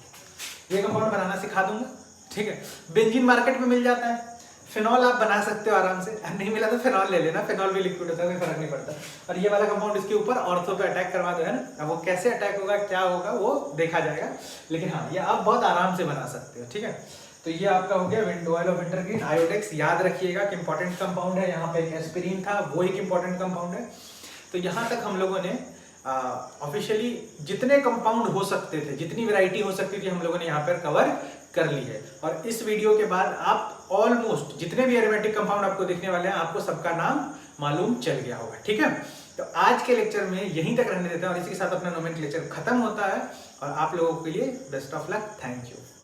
ये कंपाउंड बनाना सिखा दूंगा, ठीक है। बेंजीन मार्केट में मिल जाता है, फिनॉल आप बना सकते हो आराम से, नहीं मिला तो फिनॉल ले लेना, फिनॉल भी लिक्विड होता है, कोई फर्क नहीं पड़ता। और ये वाला कंपाउंड इसके ऊपर ऑर्थो पे अटैक करवा दो, है ना। अब वो कैसे अटैक होगा, क्या होगा, वो देखा जाएगा, लेकिन हाँ ये आप बहुत आराम से बना सकते हो, ठीक है। तो ये आपका हो गया oil of winter green, Iodex. याद रखिएगा कि इंपॉर्टेंट कंपाउंड है, यहाँ पे एक एस्पिरिन था, वो एक इंपॉर्टेंट कंपाउंड है। तो यहाँ तक हम लोगों ने ऑफिशियली जितने कंपाउंड हो सकते थे, जितनी वैरायटी हो सकती थी, हम लोगों ने यहाँ पर कवर कर ली है। और इस वीडियो के बाद आप ऑलमोस्ट जितने भी एरोमेटिक कंपाउंड आपको दिखने वाले हैं, आपको सबका नाम मालूम चल गया होगा, ठीक है। तो आज के लेक्चर में यहीं तक रहने देते हैं और इसी के साथ अपना नोमेनक्लेचर खत्म होता है। और आप लोगों के लिए best of luck, thank you.